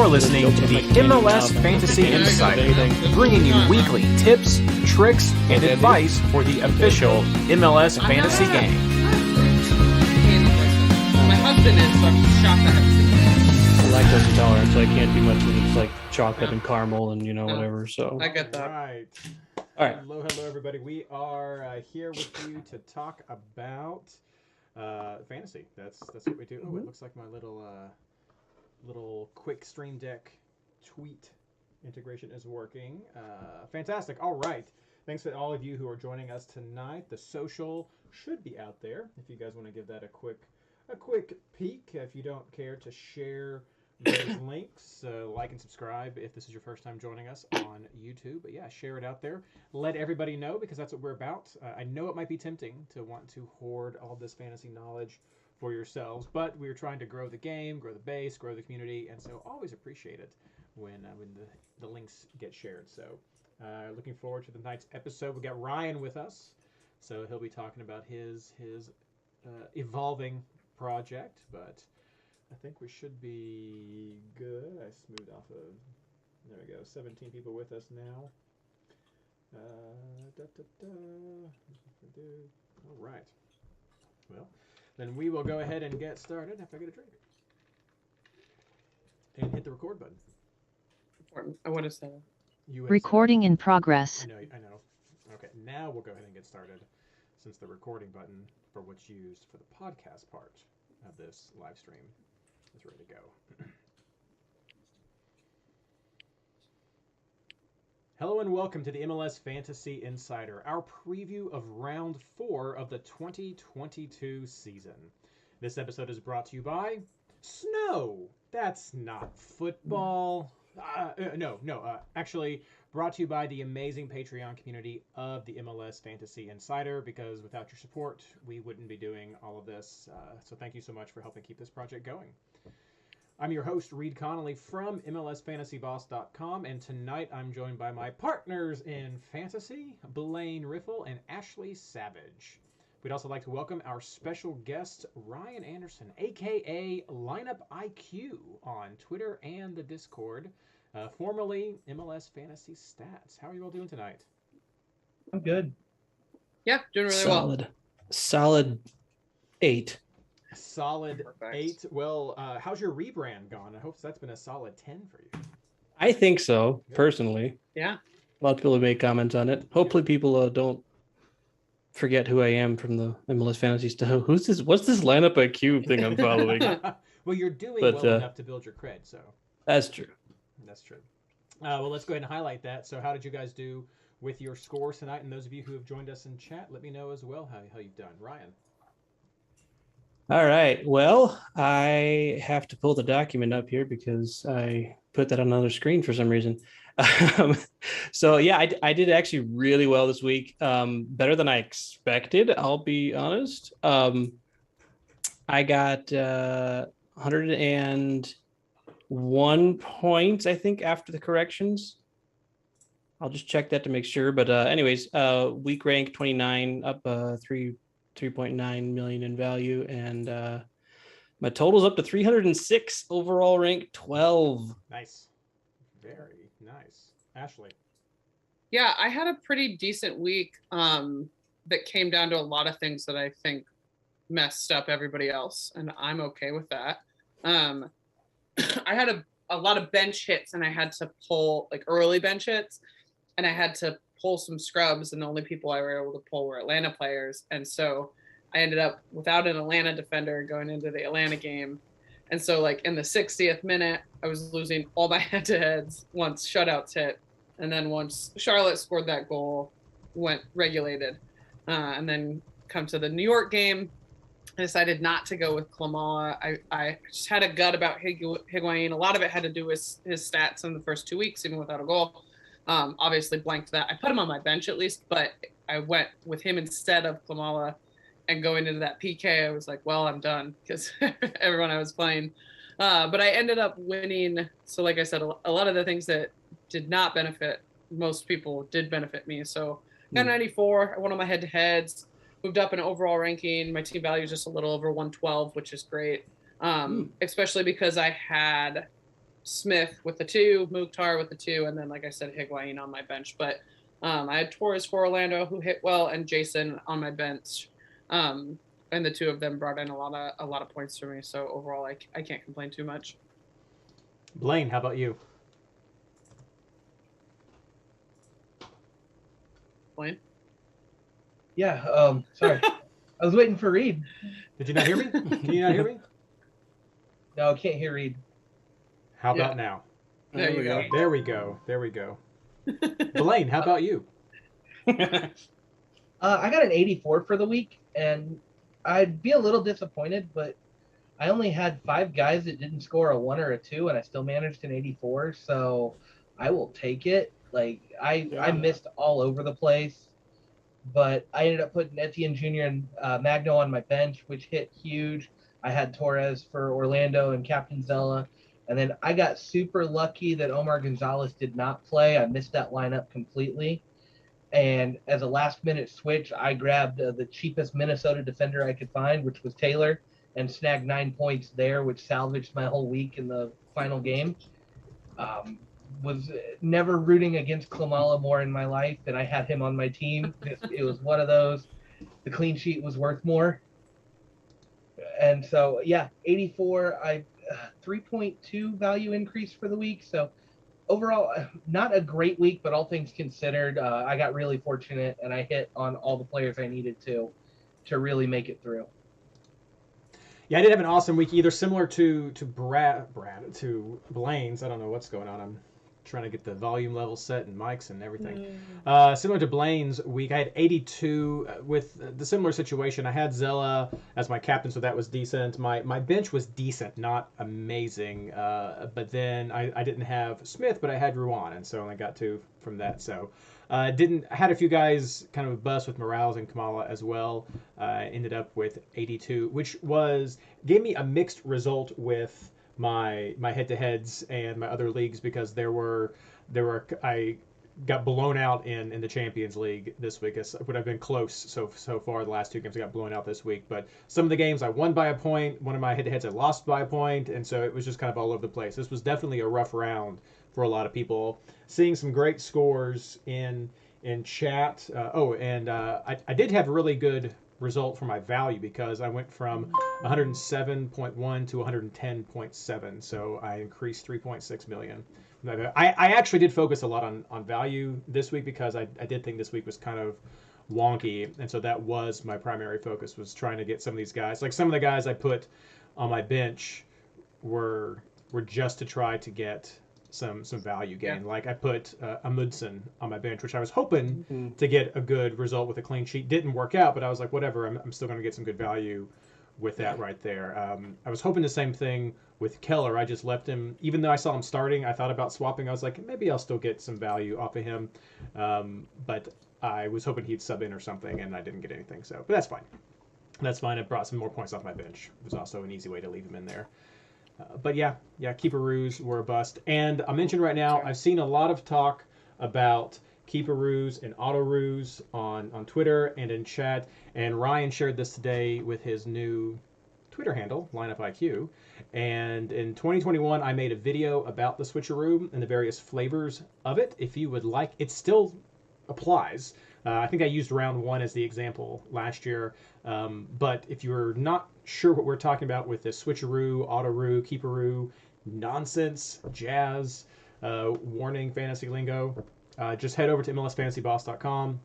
listening to the MLS Fantasy Insider, bringing you weekly tips, tricks, and advice for the official MLS fantasy game. My husband is, so I'm shocked I haven't seen it. Lactose intolerant, so I can't do much with it. It's like chocolate and caramel and whatever. So I get that. All right. Hello, everybody. We are here with you to talk about fantasy. That's what we do. Oh, it looks like my little quick Stream Deck tweet integration is working. Fantastic. All right. Thanks to all of you who are joining us tonight. The social should be out there if you guys want to give that a quick peek. If you don't care to share those links, like and subscribe if this is your first time joining us on YouTube. But yeah, share it out there. Let everybody know, because that's what we're about. I know it might be tempting to want to hoard all this fantasy knowledge for yourselves, but we're trying to grow the game, grow the base, grow the community, and so always appreciate it when the links get shared. So looking forward to tonight's episode. We got Ryan with us, so he'll be talking about his evolving project, but I think we should be good. I smoothed off there we go, 17 people with us now. All right. Well, then we will go ahead and get started after I get a drink. And hit the record button. Important. I want to say recording in progress. I know. Okay, now we'll go ahead and get started, since the recording button for what's used for the podcast part of this live stream is ready to go. Hello and welcome to the MLS Fantasy Insider, our preview of round 4 of the 2022 season. This episode is brought to you by Snow. That's not football. Actually brought to you by the amazing Patreon community of the MLS Fantasy Insider, because without your support, we wouldn't be doing all of this. So thank you so much for helping keep this project going. I'm your host, Reed Connolly from MLSFantasyBoss.com, and tonight I'm joined by my partners in fantasy, Blaine Riffle and Ashley Savage. We'd also like to welcome our special guest, Ryan Anderson, a.k.a. Lineup IQ on Twitter and the Discord, formerly MLS Fantasy Stats. How are you all doing tonight? I'm good. Yeah, doing really well. Solid 8. Solid Perfect. 8. Well, how's your rebrand gone? I hope that's been a solid 10 for you. I think so, personally. Yeah. A lot of people have made comments on it. Hopefully people don't forget who I am from the MLS Fantasy stuff. Who's this? What's this lineup IQ thing I'm following? Well, you're doing well enough to build your cred, so. That's true. That's true. Well, let's go ahead and highlight that. So how did you guys do with your scores tonight? And those of you who have joined us in chat, let me know as well how you've done. Ryan. All right. Well, I have to pull the document up here because I put that on another screen for some reason. So yeah, I did actually really well this week. Better than I expected, I'll be honest. I got 101 points, I think, after the corrections. I'll just check that to make sure. But anyways, week rank 29, up 3.9 million in value, and my total's up to 306, overall rank 12. Nice. Very nice. Ashley. Yeah, I had a pretty decent week that came down to a lot of things that I think messed up everybody else, and I'm okay with that. I had a lot of bench hits, and I had to pull early bench hits, and I had to pull some scrubs, and the only people I were able to pull were Atlanta players, and so I ended up without an Atlanta defender going into the Atlanta game. And so in the 60th minute, I was losing all my head-to-heads once shutouts hit. And then once Charlotte scored that goal, went regulated. And then come to the New York game, I decided not to go with Klamala. I just had a gut about Higuain. A lot of it had to do with his stats in the first 2 weeks, even without a goal. Obviously blanked that. I put him on my bench at least, but I went with him instead of Klamala. And going into that PK, I was like, well, I'm done, because everyone I was playing. But I ended up winning. So like I said, a lot of the things that did not benefit most people did benefit me. So got 94. I won on my head-to-heads. Moved up in overall ranking. My team value is just a little over 112, which is great. Especially because I had Smith with the 2, Mukhtar with the 2, and then, like I said, Higuain on my bench. But I had Torres for Orlando, who hit well, and Jason on my bench. And the 2 of them brought in a lot of points for me. So overall, I can't complain too much. Blaine, how about you? Blaine? Yeah, sorry. I was waiting for Reed. Did you not hear me? Can you not hear me? No, I can't hear Reed. How about now? There you go. There we go. There we go. Blaine, how about you? I got an 84 for the week, and I'd be a little disappointed, but I only had 5 guys that didn't score a 1 or a 2, and I still managed an 84, so I will take it. Like, I missed all over the place, but I ended up putting Etienne Jr. and Magno on my bench, which hit huge. I had Torres for Orlando and Captain Zella. And then I got super lucky that Omar Gonzalez did not play. I missed that lineup completely. And as a last-minute switch, I grabbed the cheapest Minnesota defender I could find, which was Taylor, and snagged 9 points there, which salvaged my whole week in the final game. Was never rooting against Klamala more in my life, and I had him on my team. It was one of those. The clean sheet was worth more. And so, yeah, 84, 3.2 value increase for the week. So overall, not a great week, but all things considered, I got really fortunate, and I hit on all the players I needed to really make it through. Yeah, I did have an awesome week, either similar to Blaine's. I don't know what's going on. I'm trying to get the volume level set and mics and everything. Similar to Blaine's week, I had 82 with the similar situation. I had Zella as my captain, so that was decent. My bench was decent, not amazing. But then I didn't have Smith, but I had Ruan, and so I got 2 from that. So I had a few guys kind of bust with Morales and Kamala as well. Ended up with 82, which gave me a mixed result with my head-to-heads and my other leagues, because I got blown out in the Champions League this week. It would have been close so far. The last 2 games I got blown out this week, but some of the games I won by a point. One of my head-to-heads I lost by a point, and so it was just kind of all over the place. This was definitely a rough round for a lot of people. Seeing some great scores in chat. I did have a really good result for my value, because I went from 107.1 to 110.7, so I increased 3.6 million. I actually did focus a lot on value this week, because I did think this week was kind of wonky, and so that was my primary focus, was trying to get some of these guys. Like, some of the guys I put on my bench were just to try to get some value gain. Yeah. Like, I put Amundsen on my bench, which I was hoping to get a good result with a clean sheet. Didn't work out, but I was like, whatever, I'm still going to get some good value with that right there. I was hoping the same thing with Keller. I just left him, even though I saw him starting, I thought about swapping. I was like, maybe I'll still get some value off of him. But I was hoping he'd sub in or something, and I didn't get anything. So, but that's fine. That's fine. I brought some more points off my bench. It was also an easy way to leave him in there. But yeah, keeperoos were a bust. And I mentioned right now, I've seen a lot of talk about keeperoos and autoroos on Twitter and in chat. And Ryan shared this today with his new Twitter handle, LineupIQ. And in 2021, I made a video about the switcheroo and the various flavors of it. If you would like, it still applies. I think I used round 1 as the example last year. But if you're not sure what we're talking about with the switcheroo, autoroo, keeperoo, nonsense, jazz, warning, fantasy lingo, just head over to MLSFantasyBoss.com.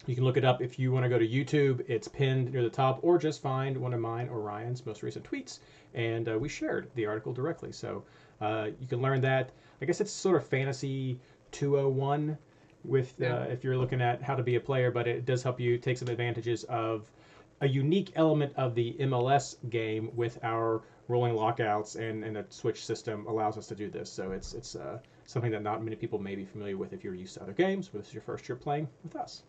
You can look it up. If you want to go to YouTube, it's pinned near the top, or just find one of mine or Ryan's most recent tweets, and we shared the article directly. So you can learn that. I guess it's sort of fantasy 201 with if you're looking at how to be a player, but it does help you take some advantages of a unique element of the MLS game with our rolling lockouts, and the switch system allows us to do this. So it's something that not many people may be familiar with if you're used to other games, but this is your first year playing with us.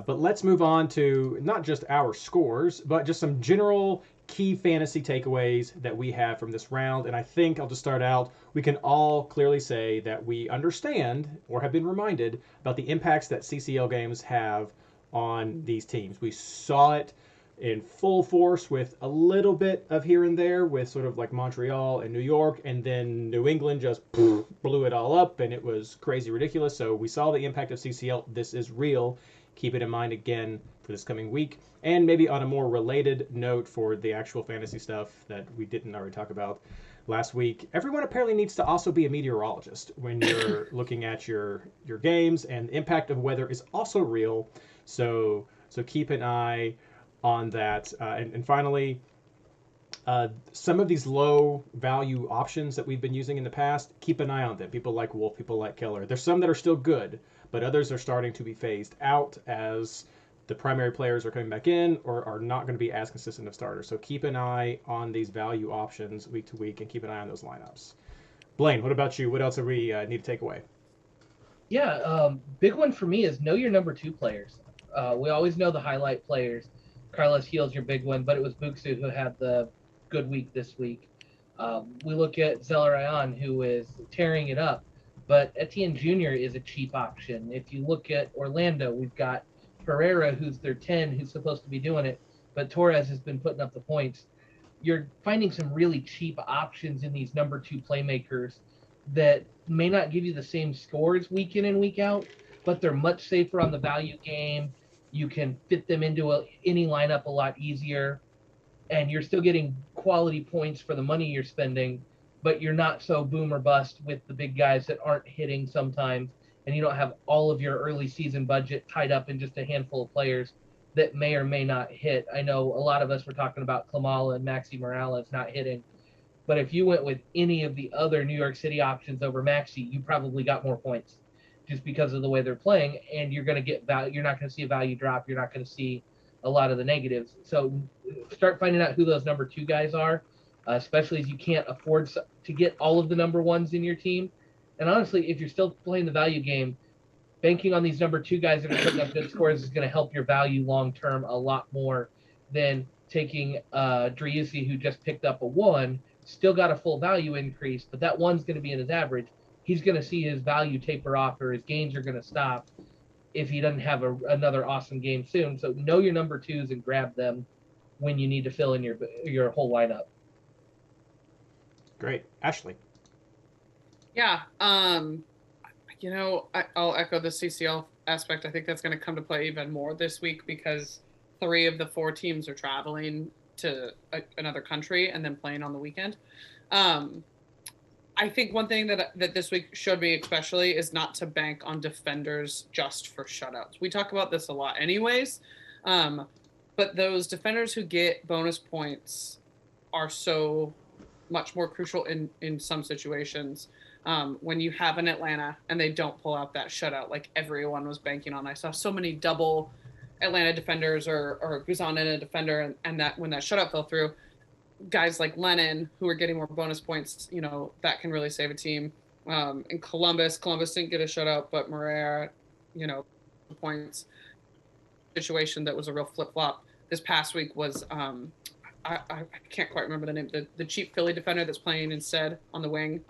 But let's move on to not just our scores, but just some general key fantasy takeaways that we have from this round. And I think I'll just start out. We can all clearly say that we understand or have been reminded about the impacts that CCL games have on these teams. We saw it in full force with a little bit of here and there with sort of like Montreal and New York, and then New England just blew it all up, and it was crazy ridiculous. So we saw the impact of CCL. This is real. Keep it in mind again for this coming week. And maybe on a more related note for the actual fantasy stuff that we didn't already talk about last week, everyone apparently needs to also be a meteorologist when you're looking at your games, and the impact of weather is also real. So keep an eye on that. And finally, some of these low value options that we've been using in the past, keep an eye on them. People like Wolf, people like Keller. There's some that are still good, but others are starting to be phased out as the primary players are coming back in or are not going to be as consistent of starters. So keep an eye on these value options week to week and keep an eye on those lineups. Blaine, what about you? What else do we need to take away? Yeah, big one for me is know your number 2 players. We always know the highlight players. Carlos Heal's your big one, but it was Buxu who had the good week this week. We look at Zelarayan, who is tearing it up, but Etienne Jr. is a cheap option. If you look at Orlando, we've got Pereira, who's their 10, who's supposed to be doing it, but Torres has been putting up the points. You're finding some really cheap options in these number 2 playmakers that may not give you the same scores week in and week out, but they're much safer on the value game. You can fit them into any lineup a lot easier, and you're still getting quality points for the money you're spending, but you're not so boom or bust with the big guys that aren't hitting sometimes, and you don't have all of your early season budget tied up in just a handful of players that may or may not hit. I know a lot of us were talking about Klamala and Maxi Morales not hitting, but if you went with any of the other New York City options over Maxi, you probably got more points just because of the way they're playing, and you're going to get value. You're not going to see a value drop. You're not going to see a lot of the negatives. So start finding out who those number 2 guys are, especially as you can't afford to get all of the number 1s in your team. And honestly, if you're still playing the value game, banking on these number 2 guys that are putting up good scores is going to help your value long term a lot more than taking Driussi, who just picked up a 1, still got a full value increase, but that 1's going to be in his average. He's going to see his value taper off, or his gains are going to stop if he doesn't have another awesome game soon. So know your number 2s and grab them when you need to fill in your whole lineup. Great. Ashley. Yeah. You know, I'll echo the CCL aspect. I think that's going to come to play even more this week because 3 of the 4 teams are traveling to another country and then playing on the weekend. I think one thing that this week showed me especially is not to bank on defenders just for shutouts. We talk about this a lot anyways, but those defenders who get bonus points are so much more crucial in some situations. When you have an Atlanta and they don't pull out that shutout like everyone was banking on. I saw so many double Atlanta defenders or Guzan in a defender, and that when that shutout fell through, guys like Lennon who are getting more bonus points, you know, that can really save a team. In Columbus didn't get a shutout, but Moreira, you know, points situation that was a real flip-flop this past week was I can't quite remember the name, the cheap Philly defender that's playing instead on the wing.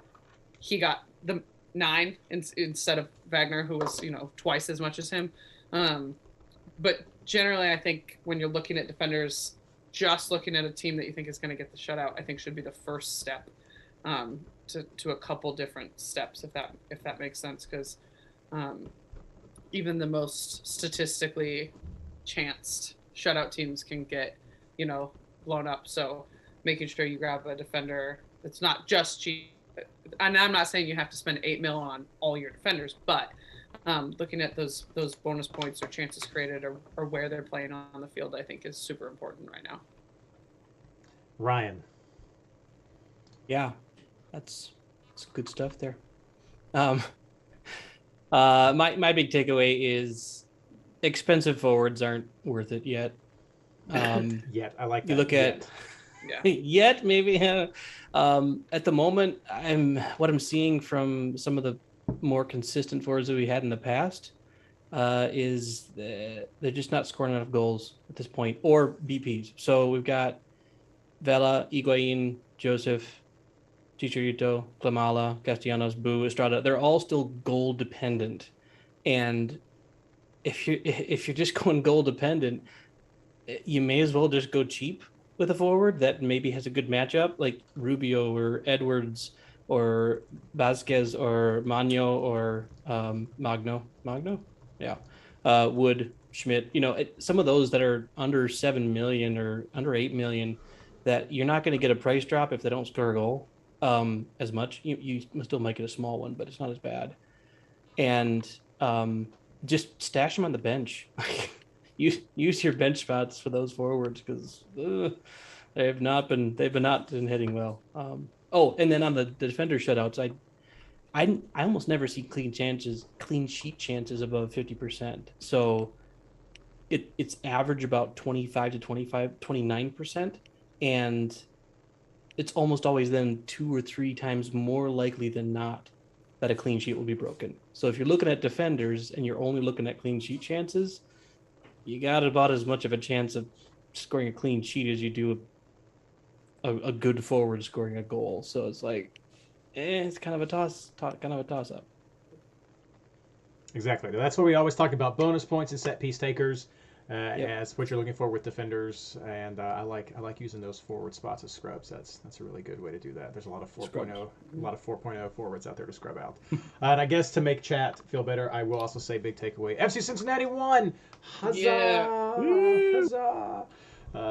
He got the 9 instead of Wagner, who was, you know, twice as much as him. But generally, I think when you're looking at defenders, just looking at a team that you think is going to get the shutout, I think should be the first step to a couple different steps, if that makes sense. Because even the most statistically chanced shutout teams can get, you know, blown up. So making sure you grab a defender that's not just cheap. And I'm not saying you have to spend $8 million on all your defenders, but looking at those bonus points or chances created or where they're playing on the field, I think is super important right now. Ryan. Yeah, that's good stuff there. My big takeaway is expensive forwards aren't worth it yet. Yet, I like that. You look at yet maybe at the moment, what I'm seeing from some of the more consistent forwards that we had in the past is they're just not scoring enough goals at this point, or BPs. So we've got Vela, Higuain, Joseph, Chicharito, Klamala, Castellanos, Boo, Estrada. They're all still goal dependent, and if you're just going goal dependent, you may as well just go cheap with a forward that maybe has a good matchup, like Rubio or Edwards or Vasquez or Magno or Magno, yeah, Wood, Schmidt. Some of those that are under 7 million or under 8 million, that you're not going to get a price drop if they don't score a goal as much. You still might get a small one, but it's not as bad. And just stash them on the bench. use your bench spots for those forwards because they've not been hitting well. And then on the defender shutouts, I almost never see clean sheet chances above 50%. So it's average about 25 to 29%, and it's almost always then 2 or 3 times more likely than not that a clean sheet will be broken. So if you're looking at defenders and you're only looking at clean sheet chances, you got about as much of a chance of scoring a clean sheet as you do a good forward scoring a goal. So it's like, it's kind of a toss up. Exactly. That's what we always talk about: bonus points and set piece takers. Yep. As what you're looking for with defenders, and I like using those forward spots as scrubs. That's a really good way to do that. There's a lot of 4.0 forwards out there to scrub out. And I guess to make chat feel better, I will also say big takeaway: FC Cincinnati won. Huzzah! Yeah. Huzzah!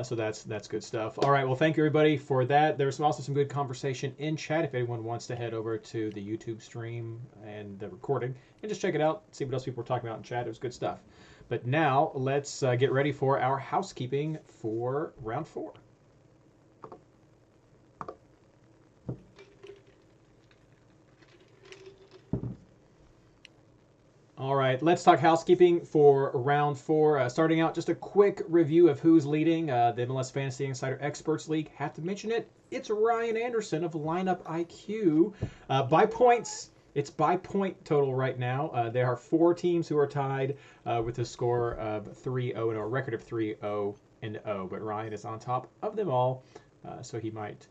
So that's good stuff. All right, well, thank you everybody for that. There's also some good conversation in chat. If anyone wants to head over to the YouTube stream and the recording and just check it out, see what else people were talking about in chat. It was good stuff. But now let's get ready for our housekeeping for round 4. All right, let's talk housekeeping for round 4. Starting out, just a quick review of who's leading the MLS Fantasy Insider Experts League. Have to mention it. It's Ryan Anderson of Lineup IQ. By points, it's by point total right now. There are 4 teams who are tied with a score of 3-0 and a record of 3-0-0. But Ryan is on top of them all, so he might.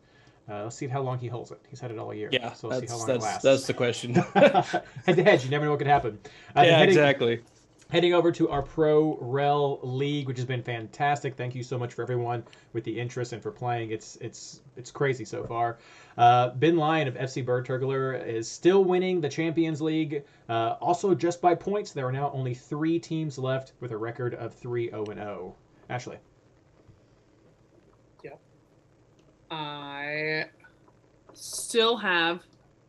Let's see how long he holds it. He's had it all year. Yeah, so let's see how long it lasts. That's the question. Head to head, you never know what could happen. Exactly. Heading over to our Pro Rel League, which has been fantastic. Thank you so much for everyone with the interest and for playing. It's crazy so far. Ben Lyon of FC Bird Turgler is still winning the Champions League, also just by points. There are now only 3 teams left with a record of 3-0-0. Ashley. Yeah. I still have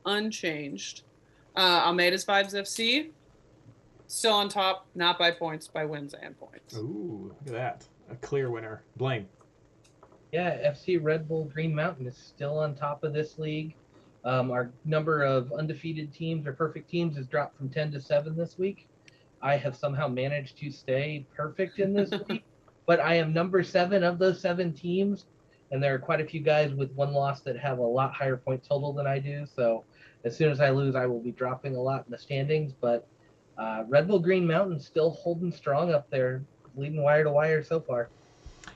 unchanged Almeida's Vibes FC. Still on top, not by points, by wins and points. Ooh, look at that. A clear winner. Blaine. Yeah, FC Red Bull Green Mountain is still on top of this league. Our number of undefeated teams or perfect teams has dropped from 10 to 7 this week. I have somehow managed to stay perfect in this league, but I am number 7 of those 7 teams, and there are quite a few guys with 1 loss that have a lot higher point total than I do. So as soon as I lose, I will be dropping a lot in the standings, but Red Bull Green Mountain still holding strong up there, leading wire to wire so far.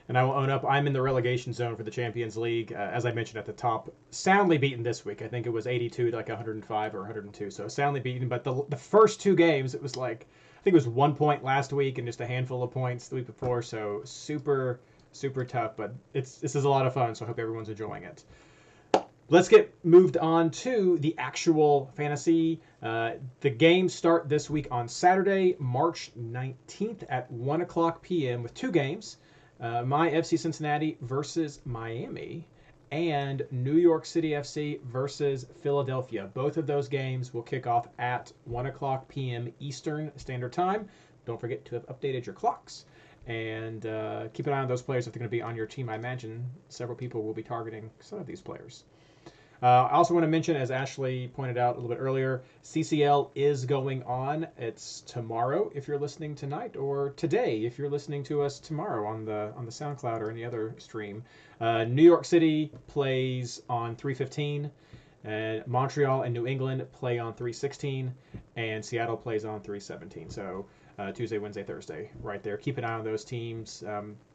And I will own up, I'm in the relegation zone for the Champions League, as I mentioned at the top. Soundly beaten this week. I think it was 82 to like 105 or 102. So soundly beaten. But the first 2 games, it was like, I think it was 1 point last week and just a handful of points the week before. So super, super tough. But this is a lot of fun. So I hope everyone's enjoying it. Let's get moved on to the actual fantasy. The games start this week on Saturday, March 19th at 1 o'clock p.m. with 2 games. My FC Cincinnati versus Miami and New York City FC versus Philadelphia. Both of those games will kick off at 1 o'clock p.m. Eastern Standard Time. Don't forget to have updated your clocks. And keep an eye on those players if they're going to be on your team. I imagine several people will be targeting some of these players. I also want to mention, as Ashley pointed out a little bit earlier, CCL is going on. It's tomorrow if you're listening tonight, or today if you're listening to us tomorrow on the SoundCloud or any other stream. New York City plays on 3:15, and Montreal and New England play on 3:16, and Seattle plays on 3:17. So Tuesday, Wednesday, Thursday, right there. Keep an eye on those teams.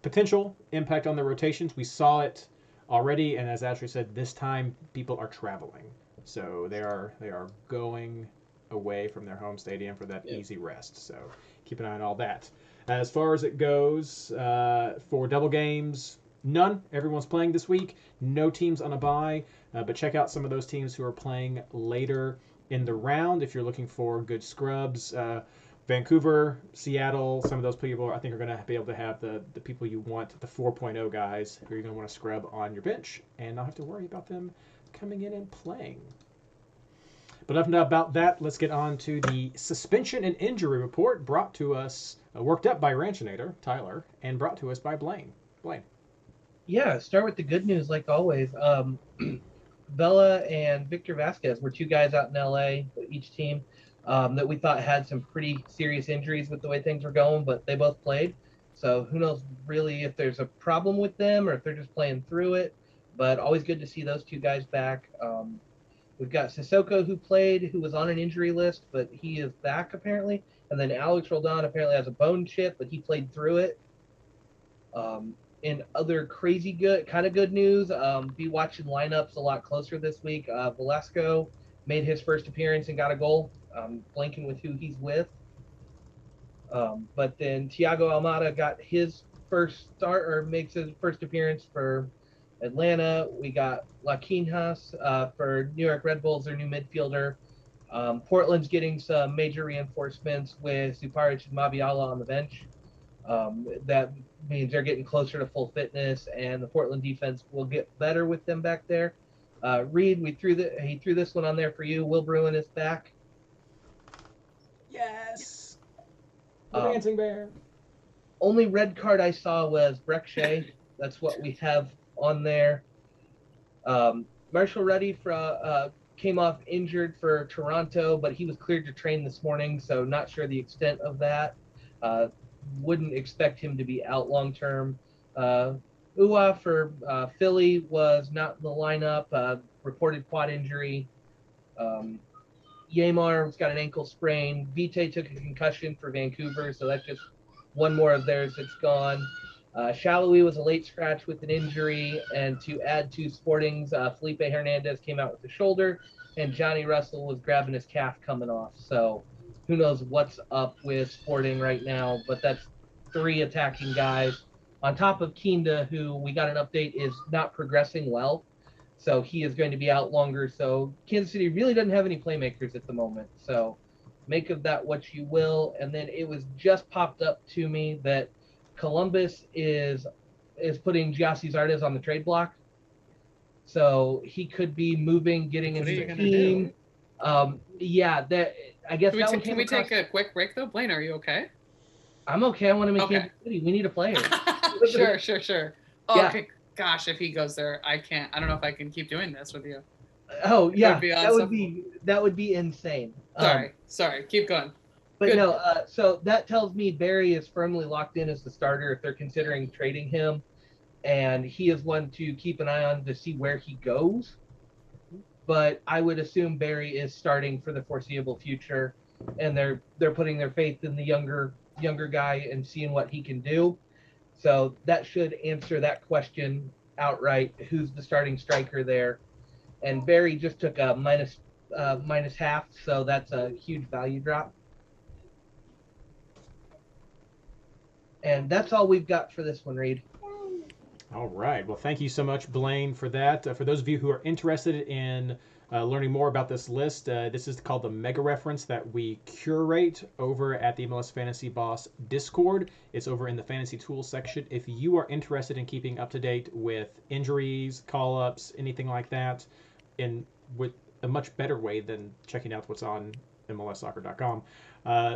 Potential impact on the rotations. We saw it already, and as Ashley said, this time people are traveling, so they are going away from their home stadium for that easy rest. So keep an eye on all that. As far as it goes, for double games, none. Everyone's playing this week. No teams on a bye, but check out some of those teams who are playing later in the round if you're looking for good scrubs. Vancouver, Seattle, some of those people I think are going to be able to have the people you want, the 4.0 guys who you're going to want to scrub on your bench and not have to worry about them coming in and playing. But enough about that. Let's get on to the suspension and injury report brought to us, worked up by Ranchinator, Tyler, and brought to us by Blaine. Blaine. Yeah, start with the good news like always. Bella and Victor Vasquez were two guys out in LA, each team, that we thought had some pretty serious injuries with the way things were going, but they both played. So who knows really if there's a problem with them or if they're just playing through it. But always good to see those two guys back. We've got Sissoko who played, who was on an injury list, but he is back apparently. And then Alex Roldan apparently has a bone chip, but he played through it. In other crazy good, kind of good news, be watching lineups a lot closer this week. Velasco made his first appearance and got a goal. Blanking with who he's with. But then Thiago Almada got his first start, or makes his first appearance for Atlanta. We got Lafc for New York Red Bulls, their new midfielder. Portland's getting some major reinforcements with Zuparic and Mabiala on the bench. That means they're getting closer to full fitness, and the Portland defense will get better with them back there. Reed, he threw this one on there for you. Will Bruin is back. Yes. The dancing bear. Only red card I saw was Breck Shea. That's what we have on there. Marshall Ruddy came off injured for Toronto, but he was cleared to train this morning, so not sure the extent of that. Wouldn't expect him to be out long term. Ua for Philly was not in the lineup, reported quad injury. Yamar's got an ankle sprain. Vite took a concussion for Vancouver, so that's just one more of theirs that's gone. Shallowy was a late scratch with an injury, and to add to Sporting's, Felipe Hernandez came out with the shoulder, and Johnny Russell was grabbing his calf coming off. So who knows what's up with Sporting right now, but that's three attacking guys. On top of Kinda, who we got an update is not progressing well. So he is going to be out longer. So Kansas City really doesn't have any playmakers at the moment. So make of that what you will. And then it was just popped up to me that Columbus is putting Giassi Zardes on the trade block. So he could be moving, getting into the team. Yeah, that I guess that one can we take a quick break though? Blaine, are you okay? I'm okay. I want to make Kansas City. We need a player. Sure. Oh, Yeah. okay. Gosh, if he goes there, I can't. I don't know if I can keep doing this with you. Oh yeah, Be that would be insane. Sorry. Keep going. But Good. no, so that tells me Barry is firmly locked in as the starter if they're considering trading him, and he is one to keep an eye on to see where he goes. But I would assume Barry is starting for the foreseeable future, and they're putting their faith in the younger guy and seeing what he can do. So that should answer that question outright. Who's the starting striker there? And Barry just took a minus half, so that's a huge value drop. And that's all we've got for this one, Reed. All right. Well, thank you so much, Blaine, for that. For those of you who are interested in learning more about this list, this is called the Mega Reference that we curate over at the MLS Fantasy Boss Discord. It's over in the Fantasy Tools section. If you are interested in keeping up to date with injuries, call-ups, anything like that, with a much better way than checking out what's on MLSsoccer.com,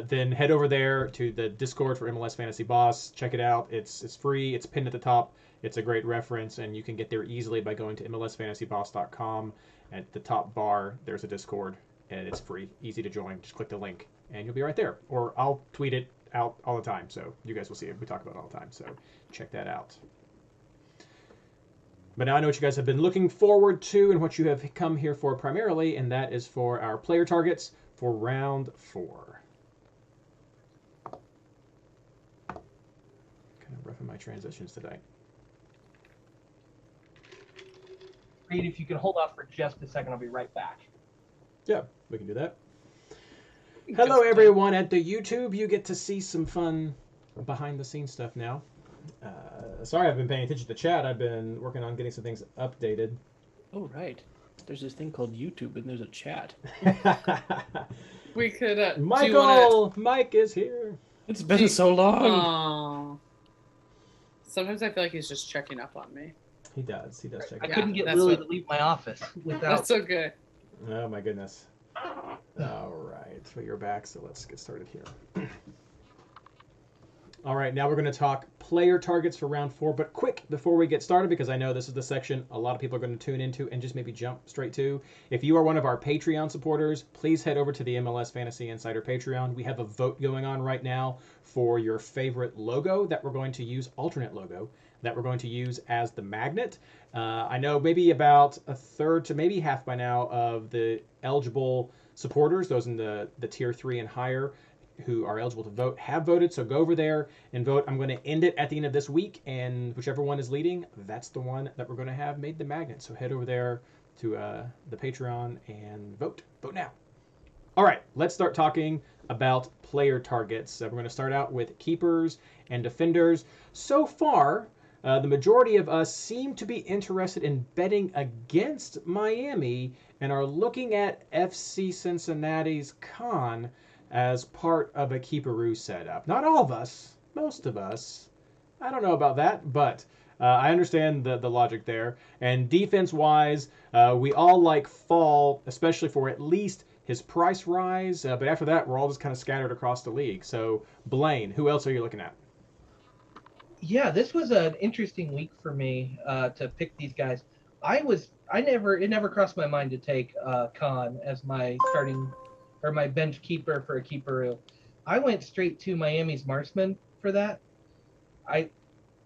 then head over there to the Discord for MLS Fantasy Boss. Check it out. It's free. It's pinned at the top. It's a great reference, and you can get there easily by going to MLSFantasyBoss.com. At the top bar, there's a Discord, and it's free. Easy to join. Just click the link, and you'll be right there. Or I'll tweet it out all the time, so you guys will see it. We talk about it all the time, so check that out. But now I know what you guys have been looking forward to and what you have come here for primarily, and that is for our player targets for round 4. Kind of roughing my transitions today. Reed, if you can hold off for just a second, I'll be right back. Yeah, we can do that. Hello, everyone at the YouTube. You get to see some fun behind-the-scenes stuff now. Sorry, I've been paying attention to the chat. I've been working on getting some things updated. Oh, right. There's this thing called YouTube, and there's a chat. We could. Michael, Mike is here. It's been so long. Aww. Sometimes I feel like he's just checking up on me. He does. He does check. I it couldn't out. get that's Lily what- to leave my office without. That's okay. Oh my goodness. All right, well, you're back, so let's get started here. All right, now we're going to talk player targets for round 4, but quick before we get started, because I know this is the section a lot of people are going to tune into and just maybe jump straight to. If you are one of our Patreon supporters, please head over to the MLS Fantasy Insider Patreon. We have a vote going on right now for your favorite logo that we're going to use, alternate logo, that we're going to use as the magnet. I know maybe about a third to maybe half by now of the eligible supporters, those in the tier 3 and higher, who are eligible to vote have voted, so go over there and vote. I'm going to end it at the end of this week, and whichever one is leading, that's the one that we're going to have made the magnet. So head over there to the Patreon and vote now. All right, let's start talking about player targets. We're going to start out with keepers and defenders. So far, the majority of us seem to be interested in betting against Miami and are looking at FC Cincinnati's con as part of a keeperoo setup. Not all of us, most of us. I don't know about that, but I understand the logic there. And defense-wise, we all like Fall, especially for at least his price rise. But after that, we're all just kind of scattered across the league. So, Blaine, who else are you looking at? Yeah, this was an interesting week for me to pick these guys. It never crossed my mind to take Khan as my starting or my bench keeper for a keeperoo. I went straight to Miami's Marksman for that. I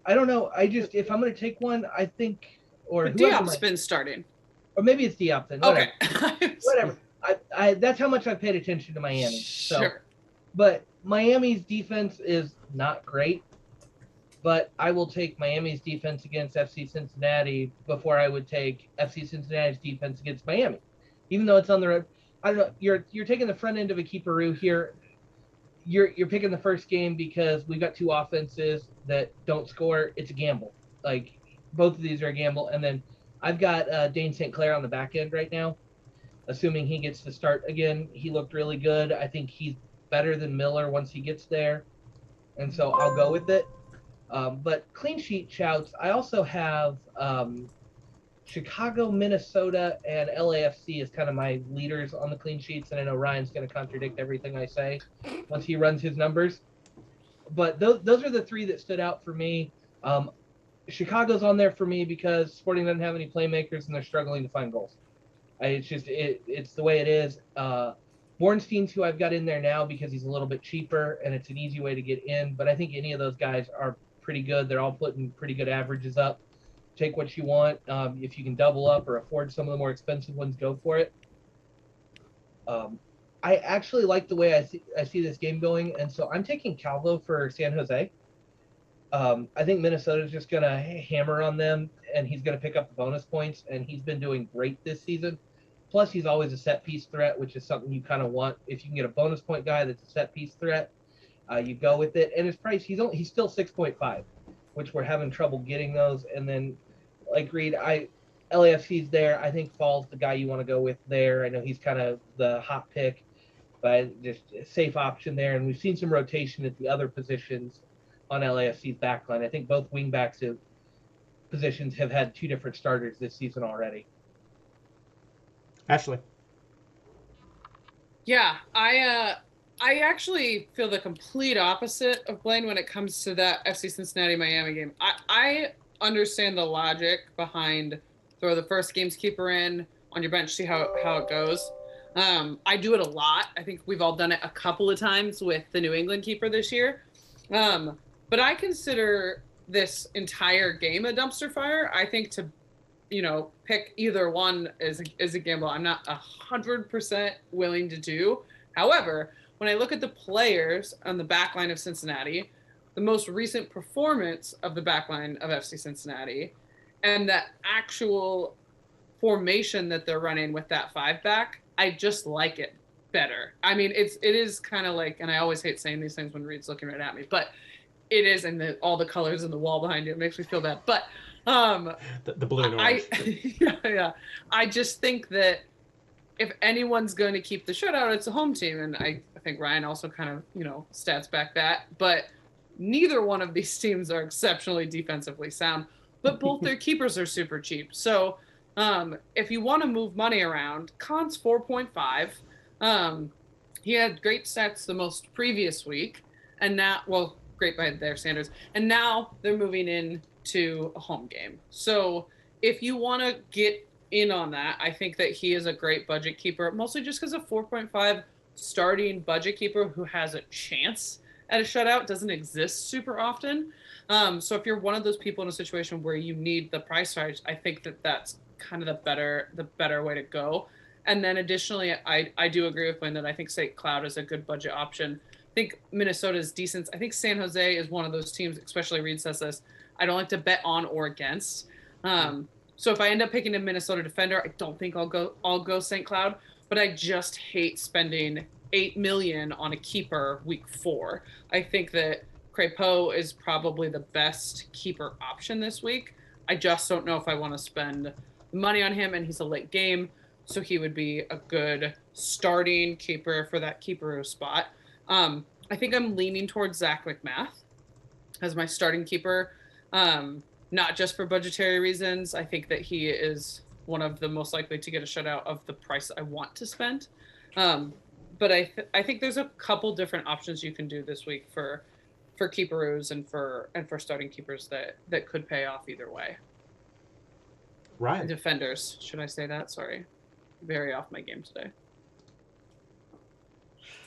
don't know. If I'm going to take one, I think But Diop's been starting. or maybe it's Diop then. Whatever. Okay. Whatever. That's how much I've paid attention to Miami. So, Sure. but Miami's defense is not great. But I will take Miami's defense against FC Cincinnati before I would take FC Cincinnati's defense against Miami, even though it's on the road. I don't know. You're taking the front end of a keeperoo here. You're picking the first game because we've got two offenses that don't score. It's a gamble. Like both of these are a gamble. And then I've got Dane St. Clair on the back end right now, assuming he gets to start again. He looked really good. I think he's better than Miller once he gets there, and so I'll go with it. But clean sheet shouts. I also have Chicago, Minnesota, and LAFC as kind of my leaders on the clean sheets, and I know Ryan's going to contradict everything I say once he runs his numbers. But those are the three that stood out for me. Chicago's on there for me because Sporting doesn't have any playmakers and they're struggling to find goals. It's the way it is. Bornstein's who I've got in there now because he's a little bit cheaper and it's an easy way to get in. But I think any of those guys are pretty good. They're all putting pretty good averages up. Take what you want. If you can double up or afford some of the more expensive ones, go for it. I actually like the way I see this game going, and so I'm taking Calvo for San Jose. I think Minnesota's just going to hammer on them, and he's going to pick up the bonus points, and he's been doing great this season. Plus, he's always a set-piece threat, which is something you kind of want. If you can get a bonus point guy that's a set-piece threat, you go with it. And his price, he's still 6.5, which we're having trouble getting those. And then, like Reed, LAFC's there. I think Fall's the guy you want to go with there. I know he's kind of the hot pick, but just a safe option there. And we've seen some rotation at the other positions on LAFC's backline. I think both wingbacks positions have had two different starters this season already. Ashley. Yeah, I actually feel the complete opposite of Blaine when it comes to that FC Cincinnati Miami game. I understand the logic behind throw the first game's keeper in on your bench, see how it goes. I do it a lot. I think we've all done it a couple of times with the New England keeper this year. But I consider this entire game a dumpster fire. I think to pick either one is a gamble I'm not 100% willing to do. However, when I look at the players on the backline of Cincinnati, the most recent performance of the backline of FC Cincinnati, and that actual formation that they're running with that 5-back, I just like it. better. I mean, it is kind of like, and I always hate saying these things when Reed's looking right at me, but it is, and all the colors in the wall behind you, it makes me feel bad. But the blue and orange. yeah. I just think that if anyone's going to keep the shutout, it's a home team. And I think Ryan also kind of, stats back that. But neither one of these teams are exceptionally defensively sound, but both their keepers are super cheap. So if you want to move money around, Khan's 4.5. He had great stats the most previous week. And now, well, great by their standards. And now they're moving in to a home game. So if you want to get in on that, I think that he is a great budget keeper, mostly just because a 4.5 starting budget keeper who has a chance at a shutout doesn't exist super often. So if you're one of those people in a situation where you need the price rise, I think that that's kind of the better way to go. And then additionally, I do agree with Wayne that I think St. Cloud is a good budget option. I think Minnesota is decent. I think San Jose is one of those teams, especially Reed says this, I don't like to bet on or against. So if I end up picking a Minnesota defender, I don't think I'll go St. Cloud, but I just hate spending $8 million on a keeper week 4. I think that Crépeau is probably the best keeper option this week. I just don't know if I want to spend money on him, and he's a late game, so he would be a good starting keeper for that keeper spot. I think I'm leaning towards Zach McMath as my starting keeper. Not just for budgetary reasons. I think that he is one of the most likely to get a shutout of the price I want to spend. But I think there's a couple different options you can do this week for keeperoos and for starting keepers that could pay off either way. Right. Defenders, should I say that? Sorry. Very off my game today.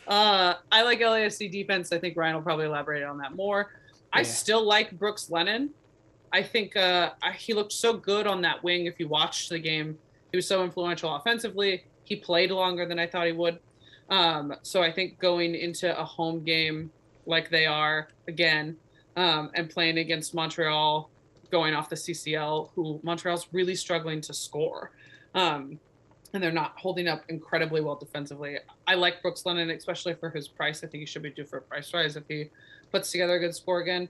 I like LAFC defense. I think Ryan will probably elaborate on that more. Yeah. I still like Brooks Lennon. I think he looked so good on that wing. If you watched the game, he was so influential offensively. He played longer than I thought he would. So I think going into a home game like they are again, and playing against Montreal, going off the CCL, who Montreal's really struggling to score. And they're not holding up incredibly well defensively. I like Brooks Lennon, especially for his price. I think he should be due for a price rise if he puts together a good score again.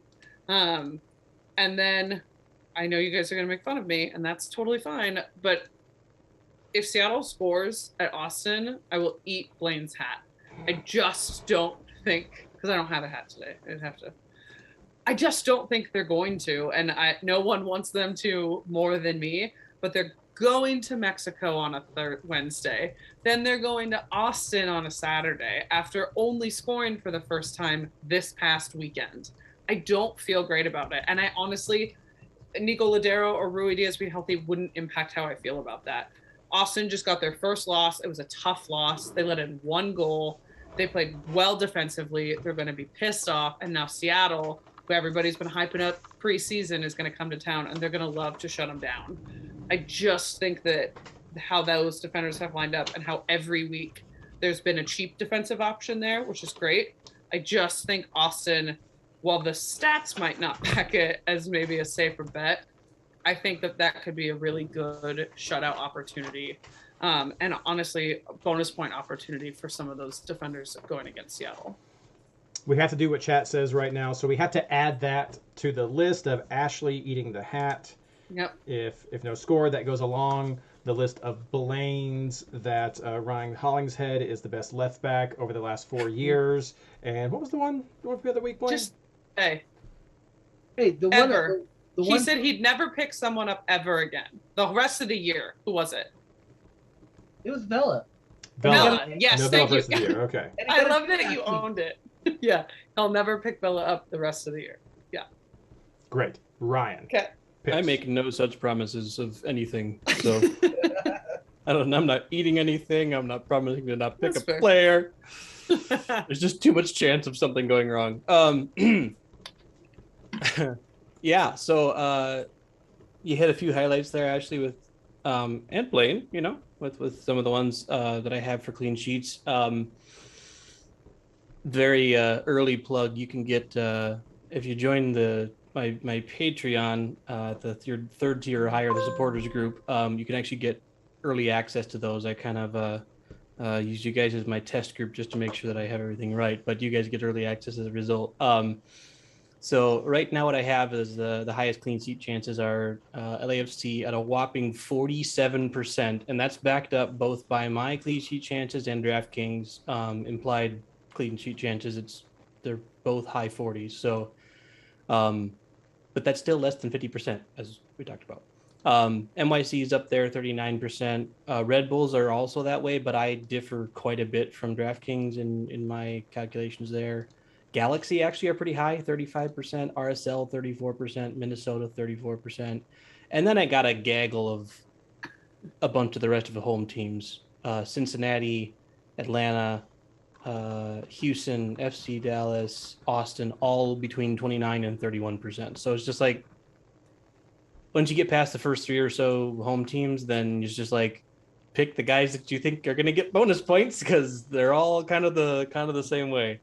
And then I know you guys are going to make fun of me, and that's totally fine. But if Seattle scores at Austin, I will eat Blaine's hat. I just don't think, because I don't have a hat today. I'd have to. I just don't think they're going to. And no one wants them to more than me, but they're going to Mexico on a Wednesday. Then they're going to Austin on a Saturday after only scoring for the first time this past weekend. I don't feel great about it. And I honestly, Nico Ladero or Rui Diaz being healthy wouldn't impact how I feel about that. Austin just got their first loss. It was a tough loss. They let in 1 goal. They played well defensively. They're going to be pissed off. And now Seattle, who everybody's been hyping up preseason, is going to come to town, and they're going to love to shut them down. I just think that how those defenders have lined up and how every week there's been a cheap defensive option there, which is great. I just think Austin, while the stats might not back it as maybe a safer bet, I think that could be a really good shutout opportunity. And honestly, a bonus point opportunity for some of those defenders going against Seattle. We have to do what chat says right now. So we have to add that to the list of Ashley eating the hat. Yep. If no score, that goes along the list of Blaine's that Ryan Hollingshead is the best left back over the last 4 years. And what was the one for the other week, Blaine? Just, hey, the ever. He He said he'd never pick someone up ever again. The rest of the year. Who was it? It was Vela. Vela. Yes, no, thank Vela you. the year. Okay. I love that you owned it. Yeah, he'll never pick Vela up the rest of the year. Yeah. Great. Ryan. Okay. I make no such promises of anything. So I'm not eating anything. I'm not promising to not pick That's a fair. player. There's just too much chance of something going wrong. Yeah, so you hit a few highlights there, Ashley, with and Blaine, with some of the ones that I have for clean sheets. Very early plug. You can get if you join my Patreon, your 3rd tier or higher, the supporters group. You can actually get early access to those. I kind of use you guys as my test group just to make sure that I have everything right. But you guys get early access as a result. So right now what I have is the highest clean sheet chances are LAFC at a whopping 47%. And that's backed up both by my clean sheet chances and DraftKings implied clean sheet chances. They're both high 40s. So, but that's still less than 50%, as we talked about. NYC is up there, 39%. Red Bulls are also that way, but I differ quite a bit from DraftKings in my calculations there. Galaxy actually are pretty high, 35%, RSL 34%, Minnesota 34%. And then I got a gaggle of a bunch of the rest of the home teams. Cincinnati, Atlanta, Houston, FC Dallas, Austin, all between 29 and 31%. So it's just like, once you get past the first 3 or so home teams, then it's just like pick the guys that you think are going to get bonus points because they're all kind of the same way.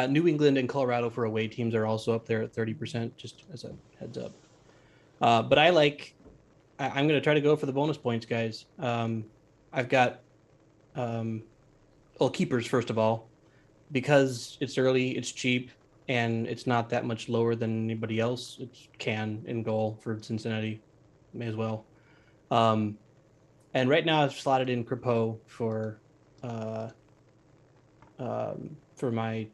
New England and Colorado for away teams are also up there at 30%, just as a heads up. But I'm going to try to go for the bonus points, guys. I've got keepers, first of all, because it's early, it's cheap, and it's not that much lower than anybody else. It's can in goal for Cincinnati, may as well. And right now I've slotted in Crepeau for my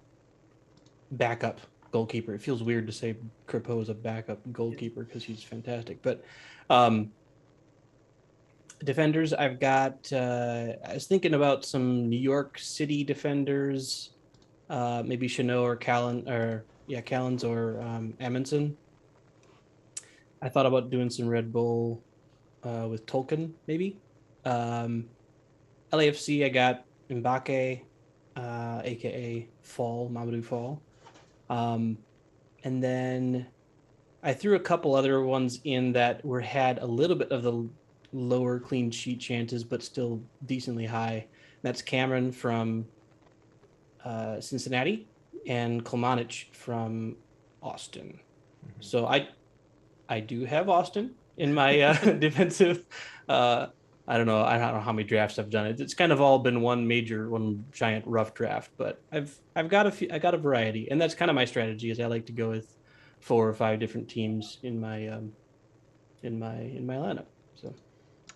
backup goalkeeper. It feels weird to say Crepeau is a backup goalkeeper because he's fantastic. But defenders, I've got. I was thinking about some New York City defenders, maybe Chanot or Callens or Amundsen. I thought about doing some Red Bull with Tolkien, maybe. LAFC, I got Mbake, aka Mamadou Fall. And then I threw a couple other ones in that had a little bit of the lower clean sheet chances, but still decently high. That's Cameron from Cincinnati and Kolmanic from Austin. Mm-hmm. So I do have Austin in my defensive. I don't know how many drafts I've done. It's kind of all been one giant rough draft, but I've got a variety, and that's kind of my strategy. Is I like to go with 4 or 5 different teams in my lineup. So,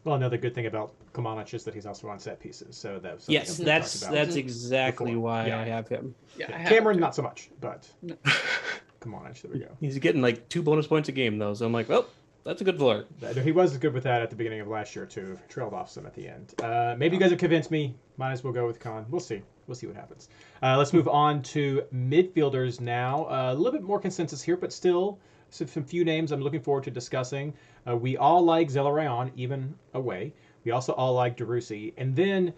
well, another good thing about Komanic is that he's also on set pieces. So that's exactly why I have him. Yeah, Cameron not so much, but no. Komanic, there we go. He's getting like 2 bonus points a game though, so I'm like, well. That's a good floor. He was good with that at the beginning of last year, too. Trailed off some at the end. Maybe you guys have convinced me. Might as well go with Con. We'll see. We'll see what happens. Let's move on to midfielders now. A little bit more consensus here, but still some few names I'm looking forward to discussing. We all like Zelarayan, even away. We also all like Derusi. And then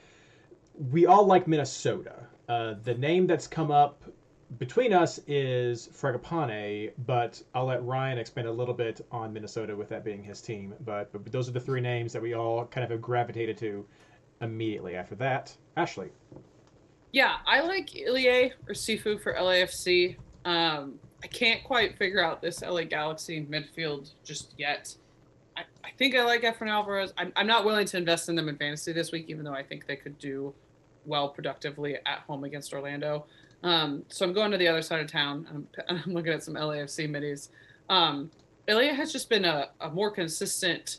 we all like Minnesota. The name that's come up between us is Fragapane, but I'll let Ryan expand a little bit on Minnesota with that being his team. But those are the 3 names that we all kind of have gravitated to immediately after that. Ashley. Yeah, I like Ilie or Sifu for LAFC. I can't quite figure out this LA Galaxy midfield just yet. I think I like Efrain Alvarez. I'm not willing to invest in them in fantasy this week, even though I think they could do well productively at home against Orlando. So I'm going to the other side of town. I'm looking at some LAFC minis. Ilie has just been a more consistent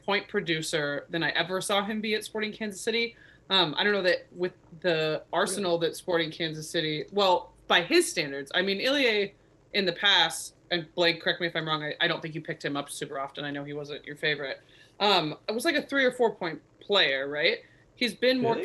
point producer than I ever saw him be at Sporting Kansas City. I don't know that with the arsenal that Sporting Kansas City, well, by his standards, I mean, Ilie in the past, and Blake, correct me if I'm wrong, I don't think you picked him up super often. I know he wasn't your favorite. It was like a 3 or 4 point player, right? He's been more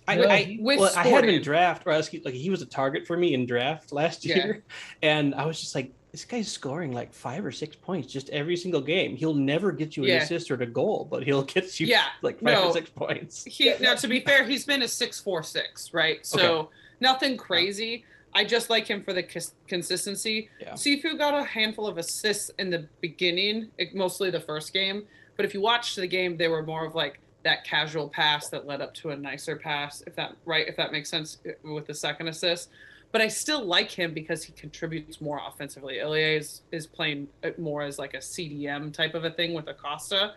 I had him in draft, or he was a target for me in draft last year, and I was just like, this guy's scoring like 5 or 6 points just every single game. He'll never get you an assist or a goal, but he'll get you like 5 or 6 points. Now, to be fair, he's been a 6-4-6, right? So nothing crazy. I just like him for the consistency. Yeah. Sifu got a handful of assists in the beginning, mostly the first game, but if you watched the game, they were more of like that casual pass that led up to a nicer pass, if that makes sense with the second assist. But I still like him because he contributes more offensively. Ilie is playing more as like a CDM type of a thing with Acosta.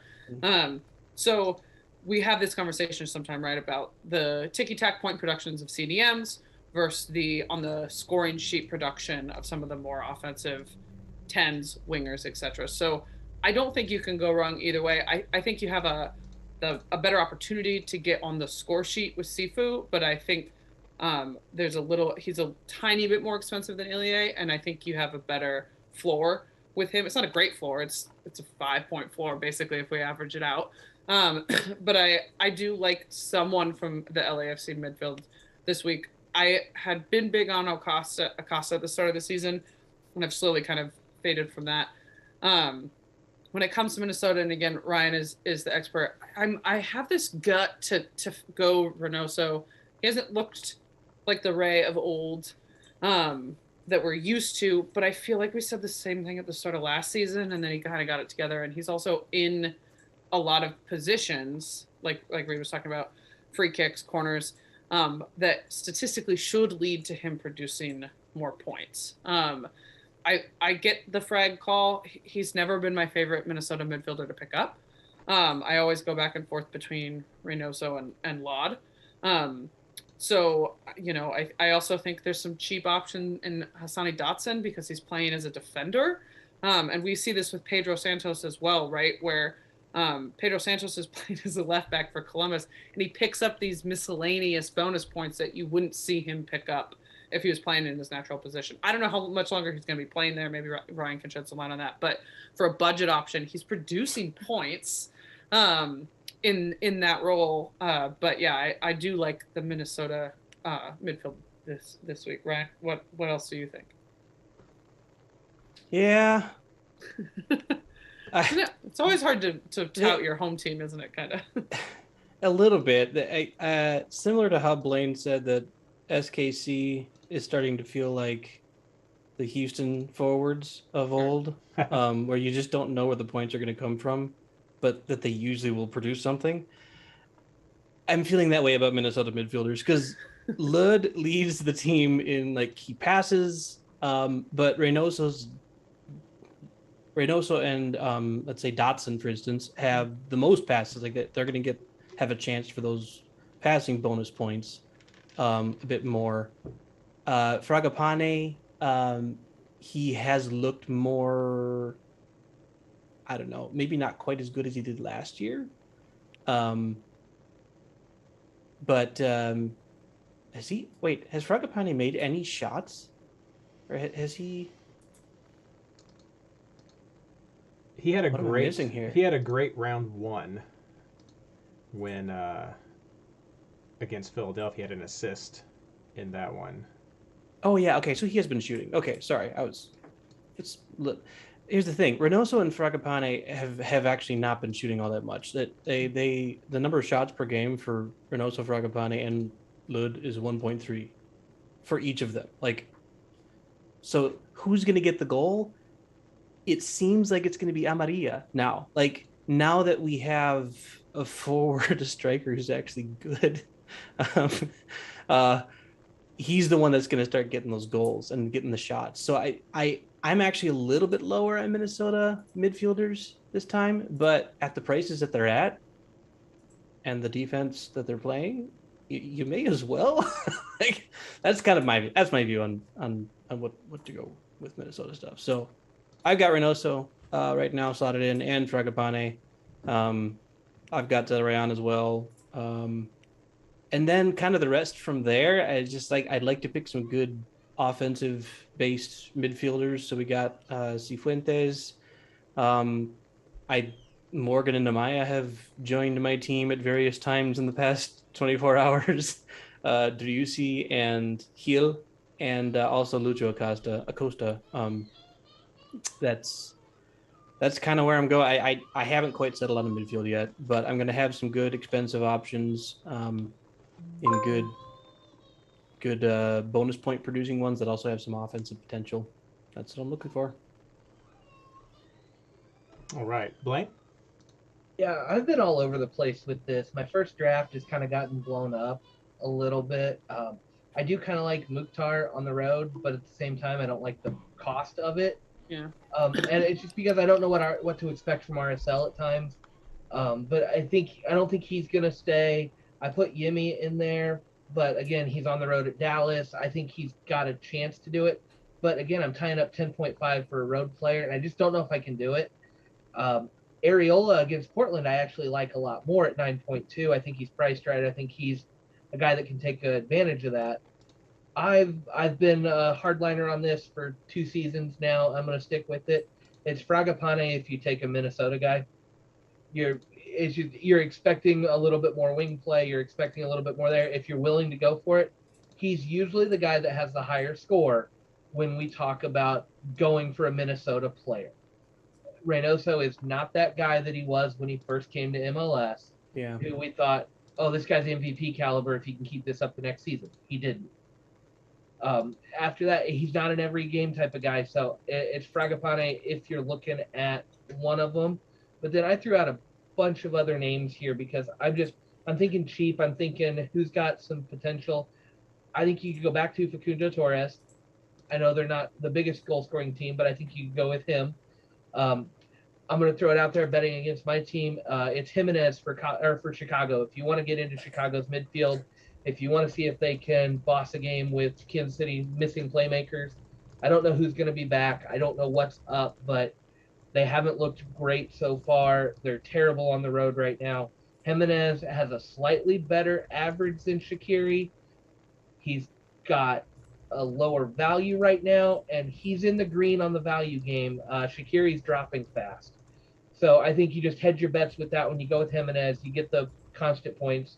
So we have this conversation sometime, right, about the ticky-tack point productions of CDMs versus on the scoring sheet production of some of the more offensive 10s, wingers, etc. So I don't think you can go wrong either way. I think you have a better opportunity to get on the score sheet with Sifu, but I think he's a tiny bit more expensive than Ilie, and I think you have a better floor with him. It's not a great floor. It's a 5-point floor, basically, if we average it out. But I do like someone from the LAFC midfield this week. I had been big on Acosta at the start of the season, and I've slowly kind of faded from that. When it comes to Minnesota, and again, Ryan is the expert, I have this gut to go Reynoso. He hasn't looked like the Ray of old that we're used to, but I feel like we said the same thing at the start of last season, and then he kind of got it together, and he's also in a lot of positions, like we was talking about, free kicks, corners, that statistically should lead to him producing more points. I get the Frag call. He's never been my favorite Minnesota midfielder to pick up. I always go back and forth between Reynoso and Laud. So, I also think there's some cheap option in Hassani Dotson because he's playing as a defender. And we see this with Pedro Santos as well, right? Where Pedro Santos is playing as a left back for Columbus, and he picks up these miscellaneous bonus points that you wouldn't see him pick up if he was playing in his natural position. I don't know how much longer he's going to be playing there. Maybe Ryan can shed some light on that. But for a budget option, he's producing points in that role. But yeah, I do like the Minnesota midfield this week. Ryan, what else do you think? Yeah. It's always hard to tout your home team, isn't it? Kind of. A little bit. Similar to how Blaine said that SKC is starting to feel like the Houston forwards of old, where you just don't know where the points are going to come from, but that they usually will produce something. I'm feeling that way about Minnesota midfielders because Lud leads the team in he passes, but Reynoso and let's say Dotson, for instance, have the most passes. They're going to have a chance for those passing bonus points a bit more. Fragapane, he has looked more, I don't know, maybe not quite as good as he did last year. But has Fragapane made any shots? Or has he? He had a What am I great missing here? He had a great round one when against Philadelphia. He had an assist in that one. Oh yeah, okay. So he has been shooting. Okay, sorry, here's the thing: Reynoso and Fragapane have actually not been shooting all that much. That the number of shots per game for Reynoso, Fragapane, and Lud is 1.3 for each of them. So who's going to get the goal? It seems like it's going to be Amarilla now. Now that we have a forward, a striker who's actually good, he's the one that's going to start getting those goals and getting the shots. So I'm actually a little bit lower on Minnesota midfielders this time, but at the prices that they're at and the defense that they're playing, you may as well. That's kind of my view on what to go with Minnesota stuff. So I've got Reynoso right now slotted in, and Fragapane. I've got Rayon as well. And then kind of the rest from there, I'd like to pick some good offensive-based midfielders. So we got Cifuentes. Morgan and Namaya have joined my team at various times in the past 24 hours. Driussi and Gil, and also Lucho Acosta. That's kind of where I'm going. I haven't quite settled on the midfield yet, but I'm going to have some good expensive options in good bonus point producing ones that also have some offensive potential. That's what I'm looking for. All right, Blaine? Yeah, I've been all over the place with this. My first draft has kind of gotten blown up a little bit. I do kind of like Mukhtar on the road, but at the same time, I don't like the cost of it. Yeah. And it's just because I don't know what to expect from RSL at times. But I don't think he's gonna stay. I put Yimmy in there, but again, he's on the road at Dallas. I think he's got a chance to do it. But again, I'm tying up 10.5 for a road player, and I just don't know if I can do it. Um, Areola against Portland, I actually like a lot more at 9.2. I think he's priced right. I think he's a guy that can take advantage of that. I've been a hardliner on this for 2 seasons now. I'm going to stick with it. It's Fragapane if you take a Minnesota guy. You're expecting a little bit more wing play. You're expecting a little bit more there. If you're willing to go for it, he's usually the guy that has the higher score when we talk about going for a Minnesota player. Reynoso is not that guy that he was when he first came to MLS. Yeah. Who we thought, oh, this guy's MVP caliber if he can keep this up the next season. He didn't. After that, he's not an every game type of guy. So it's Fragapane if you're looking at one of them. But then I threw out a bunch of other names here because I'm thinking cheap. I'm thinking who's got some potential. I think you could go back to Facundo Torres. I know they're not the biggest goal scoring team, but I think you could go with him. I'm going to throw it out there betting against my team. It's Jimenez for Chicago. If you want to get into Chicago's midfield, if you want to see if they can boss a game with Kansas City missing playmakers, I don't know who's going to be back. I don't know what's up, but they haven't looked great so far. They're terrible on the road right now. Jimenez has a slightly better average than Shaqiri. He's got a lower value right now, and he's in the green on the value game. Shaqiri's dropping fast. So I think you just hedge your bets with that when you go with Jimenez. You get the constant points.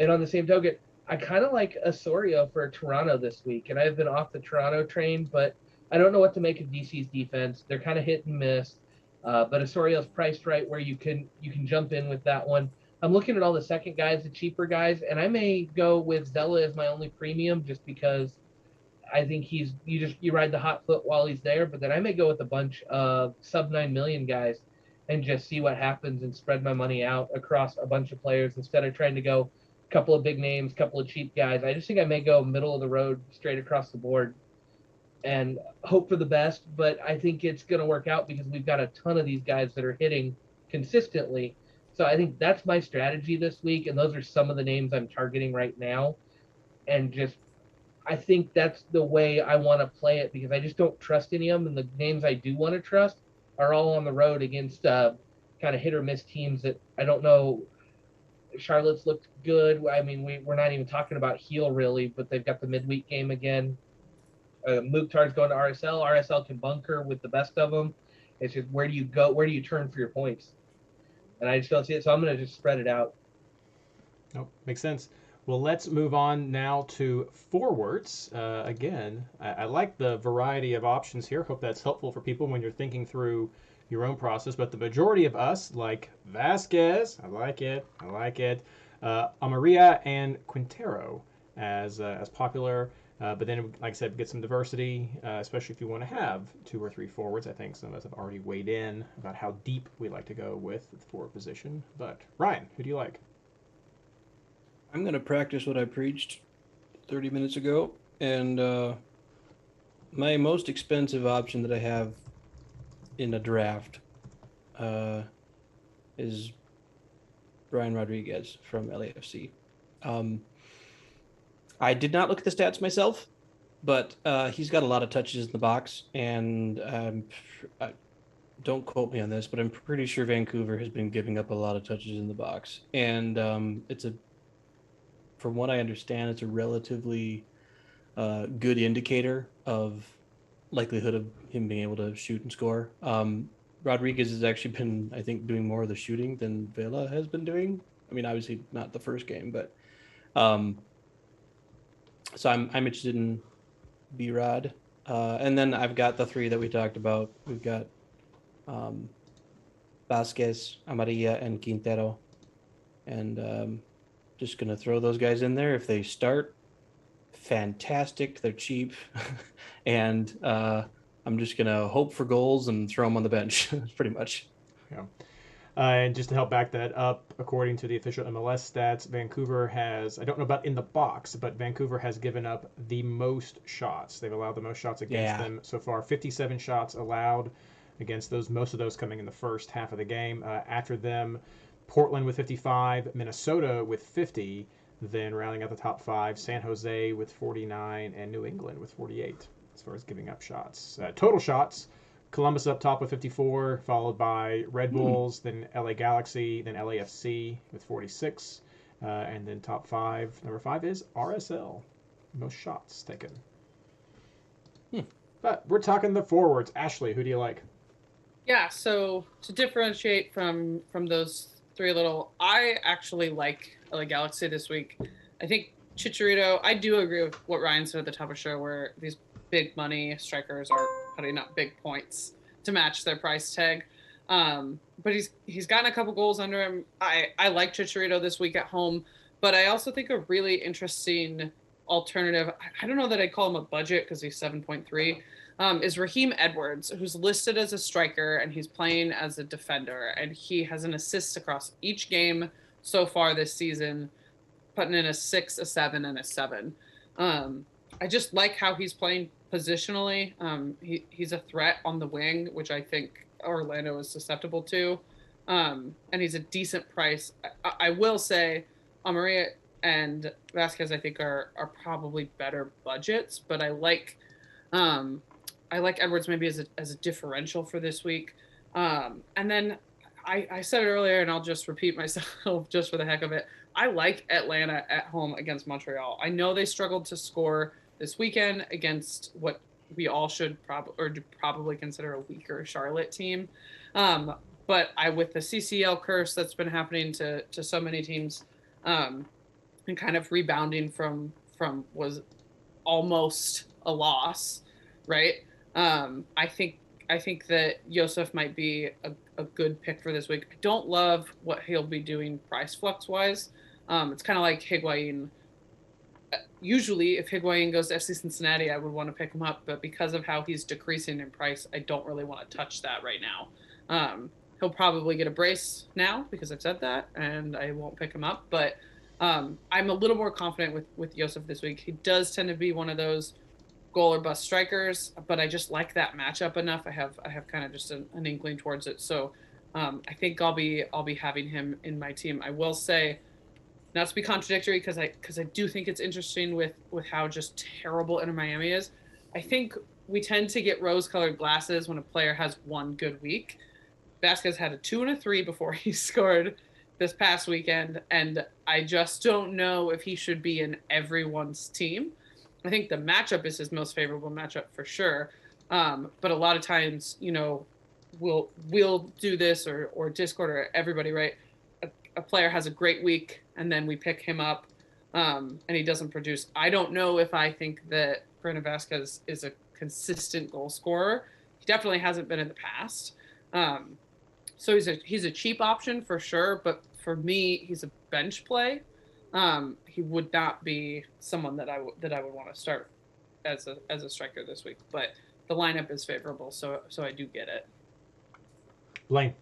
And on the same token, I kind of like Osorio for Toronto this week. And I've been off the Toronto train, but I don't know what to make of DC's defense. They're kind of hit and miss. But Osorio's priced right where you can jump in with that one. I'm looking at all the second guys, the cheaper guys, and I may go with Zella as my only premium just because I think you ride the hot foot while he's there. But then I may go with a bunch of sub 9 million guys and just see what happens and spread my money out across a bunch of players instead of trying to go a couple of big names, couple of cheap guys. I just think I may go middle of the road straight across the board and hope for the best. But I think it's going to work out because we've got a ton of these guys that are hitting consistently. So I think that's my strategy this week. And those are some of the names I'm targeting right now. And I think that's the way I want to play it because I just don't trust any of them. And the names I do want to trust are all on the road against kind of hit or miss teams that I don't know. Charlotte's looked good. I mean, we're not even talking about Heel really, but they've got the midweek game again. Mukhtar's going to RSL. RSL can bunker with the best of them. It's just where do you go? Where do you turn for your points? And I just don't see it. So I'm going to just spread it out. Oh, makes sense. Well, let's move on now to forwards. Again, I like the variety of options here. Hope that's helpful for people when you're thinking through your own process. But the majority of us like Vasquez. I like it. Amaria and Quintero as popular. But then, like I said, get some diversity, especially if you want to have 2 or 3 forwards. I think some of us have already weighed in about how deep we like to go with the forward position. But Ryan, who do you like? I'm going to practice what I preached 30 minutes ago. And my most expensive option that I have in a draft is Brian Rodriguez from LAFC. I did not look at the stats myself, but he's got a lot of touches in the box. And don't quote me on this, but I'm pretty sure Vancouver has been giving up a lot of touches in the box. And from what I understand, it's a relatively good indicator of likelihood of him being able to shoot and score. Rodriguez has actually been, I think, doing more of the shooting than Vela has been doing. I mean, obviously not the first game, but so I'm interested in B-Rod. And then I've got the 3 that we talked about. We've got Vasquez, Amarilla, and Quintero. And just going to throw those guys in there. If they start, fantastic. They're cheap. And I'm just going to hope for goals and throw them on the bench, pretty much. Yeah. And just to help back that up, according to the official MLS stats, Vancouver has, I don't know about in the box, but Vancouver has given up the most shots. They've allowed the most shots against them so far. 57 shots allowed against those, most of those coming in the first half of the game. After them, Portland with 55, Minnesota with 50, then rounding out the top 5, San Jose with 49, and New England with 48 as far as giving up shots. Total shots, Columbus up top with 54, followed by Red Bulls, then LA Galaxy, then LAFC with 46, and then top 5. Number 5 is RSL, most shots taken. But we're talking the forwards. Ashley, who do you like? Yeah, so to differentiate from those three little, I actually like LA Galaxy this week. I think Chicharito, I do agree with what Ryan said at the top of the show, where these big money strikers are putting up big points to match their price tag. But he's gotten a couple goals under him. I like Chicharito this week at home, but I also think a really interesting alternative, I don't know that I'd call him a budget because he's 7.3, is Raheem Edwards, who's listed as a striker and he's playing as a defender, and he has an assist across each game so far this season, putting in a 6, a 7, and a 7. I just like how he's playing positionally. He's a threat on the wing, which I think Orlando is susceptible to, and he's a decent price. I will say Maria and Vasquez, I think, are probably better budgets, but I like Edwards maybe as a differential for this week. And then I said it earlier, and I'll just repeat myself just for the heck of it. I like Atlanta at home against Montreal. I know they struggled to score this weekend against what we all should probably consider a weaker Charlotte team. But with the CCL curse that's been happening to so many teams, and kind of rebounding from was almost a loss, right? I think that Josef might be a good pick for this week. I don't love what he'll be doing price flux wise. It's kind of like Higuain. Usually, if Higuain goes to FC Cincinnati, I would want to pick him up, but because of how he's decreasing in price, I don't really want to touch that right now. He'll probably get a brace now because I've said that, and I won't pick him up, but I'm a little more confident with Josef this week. He does tend to be one of those goal or bust strikers, but I just like that matchup enough. I have kind of just an inkling towards it. So I think I'll be having him in my team. I will say, not to be contradictory, because I do think it's interesting with how just terrible Inter Miami is. I think we tend to get rose-colored glasses when a player has one good week. Vasquez had a 2 and a 3 before he scored this past weekend, and I just don't know if he should be in everyone's team. I think the matchup is his most favorable matchup for sure, but a lot of times, we'll do this or Discord or everybody, right? A player has a great week, and then we pick him up, and he doesn't produce. I don't know if I think that Brandon Vasquez is a consistent goal scorer. He definitely hasn't been in the past. So he's a cheap option for sure, but for me, he's a bench play. He would not be someone that I would want to start as a striker this week. But the lineup is favorable, so I do get it. Blaine.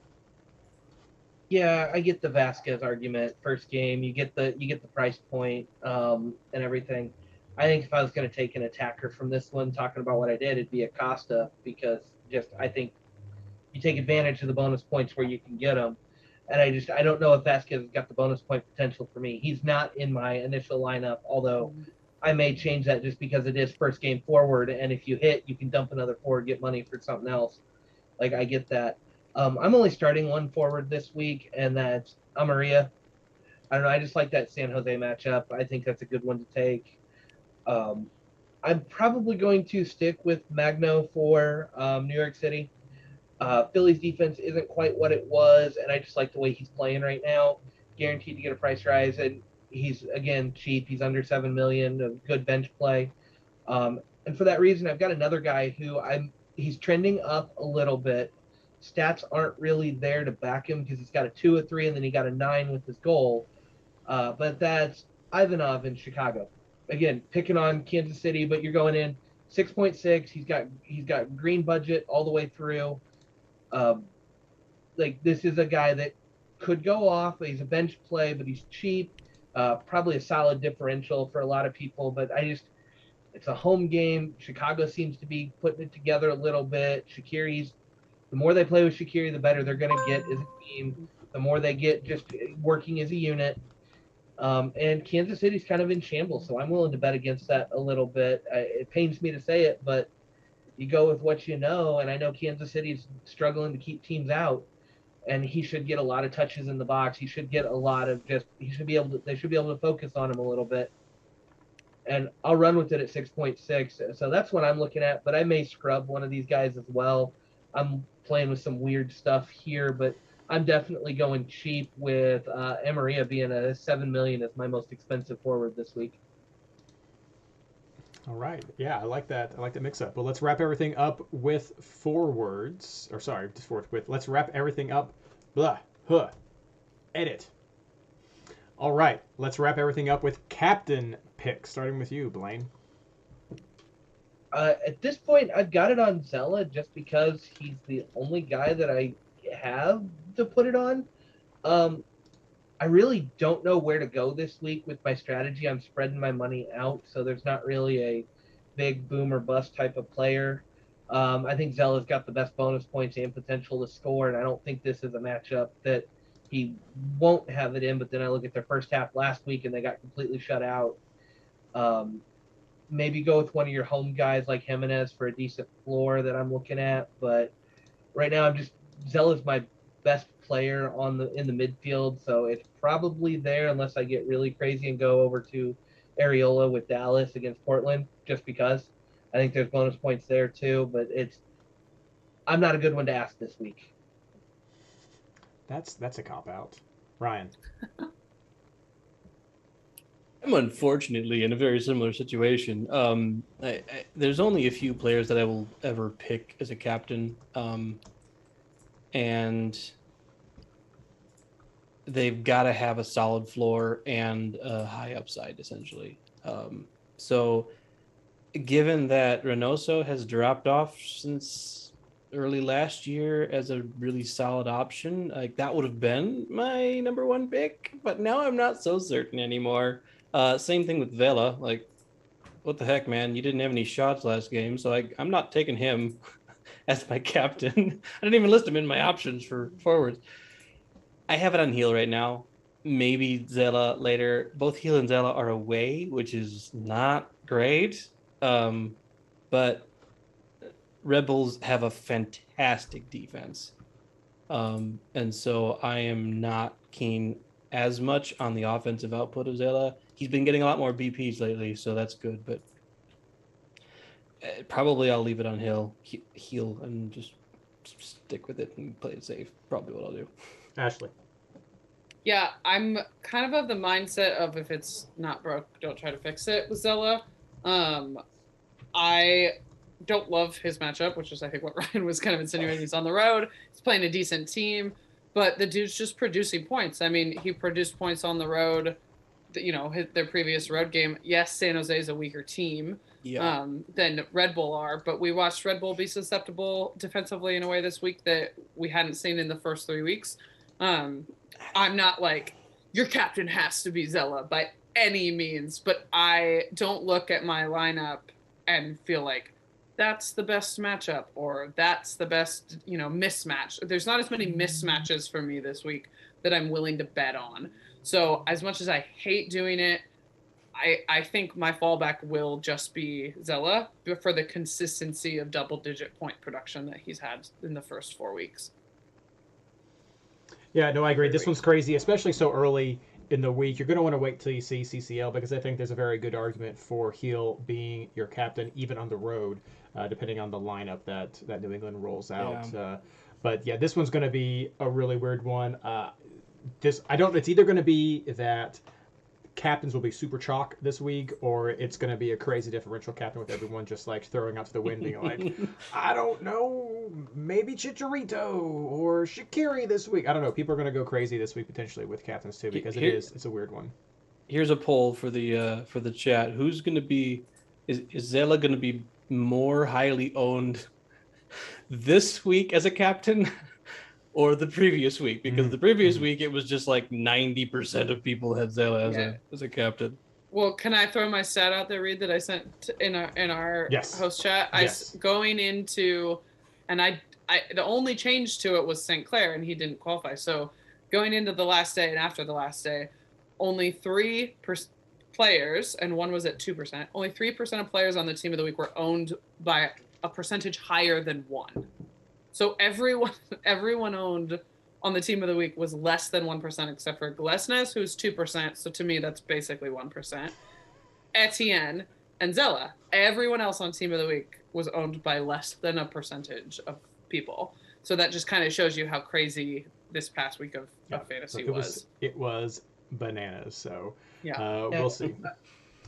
Yeah, I get the Vasquez argument. First game, you get the price point and everything. I think if I was going to take an attacker from this one, talking about what I did, it'd be Acosta, because I think you take advantage of the bonus points where you can get them. And I don't know if Vasquez has got the bonus point potential for me. He's not in my initial lineup, although I may change that just because it is first game forward. And if you hit, you can dump another forward, get money for something else. Like, I get that. I'm only starting one forward this week, and that's Amaria. I don't know. I just like that San Jose matchup. I think that's a good one to take. I'm probably going to stick with Magno for New York City. Philly's defense isn't quite what it was, and I just like the way he's playing right now. Guaranteed to get a price rise, and he's, again, cheap. He's under $7 million, a good bench play. And for that reason, I've got another guy who he's trending up a little bit. Stats aren't really there to back him because he's got a 2, a 3, and then he got a 9 with his goal. But that's Ivanov in Chicago. Again, picking on Kansas City, but you're going in 6.6. He's got green budget all the way through. This is a guy that could go off. He's a bench play, but he's cheap. Probably a solid differential for a lot of people, but it's a home game. Chicago seems to be putting it together a little bit. The more they play with Shaqiri, the better they're going to get as a team. the more they get just working as a unit. And Kansas City's kind of in shambles, so I'm willing to bet against that a little bit. It pains me to say it, but you go with what you know, and I know Kansas City's struggling to keep teams out, and he should get a lot of touches in the box. He should get a lot of they should be able to focus on him a little bit. And I'll run with it at 6.6. So that's what I'm looking at, but I may scrub one of these guys as well. I'm playing with some weird stuff here, but I'm definitely going cheap with Emeria being a $7 million as my most expensive forward this week. All right. Yeah, I like that. I like the mix up. Well, let's wrap everything up with forwards. Or sorry, just forwards with. Let's wrap everything up. Edit. All right. Let's wrap everything up with captain picks. Starting with you, Blaine. At this point, I've got it on Zella just because he's the only guy that I have to put it on. I really don't know where to go this week with my strategy. I'm spreading my money out, so there's not really a big boom or bust type of player. I think Zella's got the best bonus points and potential to score, and I don't think this is a matchup that he won't have it in. But then I look at their first half last week, and they got completely shut out. Maybe go with one of your home guys like Jimenez for a decent floor that I'm looking at. But right now, Zella's my best player in the midfield, so it's probably there unless I get really crazy and go over to Areola with Dallas against Portland, just because I think there's bonus points there too. But I'm not a good one to ask this week. That's a cop out. Ryan. I'm unfortunately in a very similar situation. There's only a few players that I will ever pick as a captain, and they've got to have a solid floor and a high upside, essentially. So given that Reynoso has dropped off since early last year as a really solid option, like that would have been my number one pick, but now I'm not so certain anymore. Same thing with Vela. Like, what the heck, man? You didn't have any shots last game, so I'm not taking him as my captain. I didn't even list him in my options for forwards. I have it on Heel right now. Maybe Zella later. Both Heel and Zella are away, which is not great. But Red Bulls have a fantastic defense. And so I am not keen as much on the offensive output of Zella. He's been getting a lot more BPs lately, so that's good. But probably I'll leave it on Heel and just stick with it and play it safe. Probably what I'll do. Ashley. Yeah, I'm kind of the mindset of if it's not broke, don't try to fix it with Zella. I don't love his matchup, which is I think what Ryan was kind of insinuating. He's on the road. He's playing a decent team, but the dude's just producing points. I mean, he produced points on the road, their previous road game. Yes, San Jose is a weaker team than Red Bull are, but we watched Red Bull be susceptible defensively in a way this week that we hadn't seen in the first 3 weeks. I'm not like, your captain has to be Zella by any means, but I don't look at my lineup and feel like that's the best matchup or that's the best, mismatch. There's not as many mismatches for me this week that I'm willing to bet on. So as much as I hate doing it, I think my fallback will just be Zella for the consistency of double-digit point production that he's had in the first 4 weeks. Yeah, no, I agree. This one's crazy, especially so early in the week. You're going to want to wait till you see CCL because I think there's a very good argument for Heel being your captain, even on the road, depending on the lineup that New England rolls out. Yeah. But yeah, this one's going to be a really weird one. It's either going to be that captains will be super chalk this week, or it's going to be a crazy differential captain with everyone just like throwing out to the wind, being like, I don't know, maybe Chicharito or Shaqiri this week. I don't know. People are going to go crazy this week potentially with captains too because it's a weird one. Here's a poll for the chat. Who's going to be is Zella going to be more highly owned this week as a captain or the previous week? Because the previous week it was just like 90% of people had Zella as a captain. Well, can I throw my stat out there, Reed, that I sent in our host chat? Going into, and I the only change to it was St. Clair, and he didn't qualify. So going into the last day and after the last day, only 3 players, and one was at 2%, only 3% of players on the team of the week were owned by a percentage higher than 1. So everyone owned on the team of the week was less than 1%, except for Glesnes, who's 2%. So to me, that's basically 1%. Etienne and Zella. Everyone else on team of the week was owned by less than a percentage of people. So that just kind of shows you how crazy this past week of fantasy was. It was bananas. So yeah, we'll see.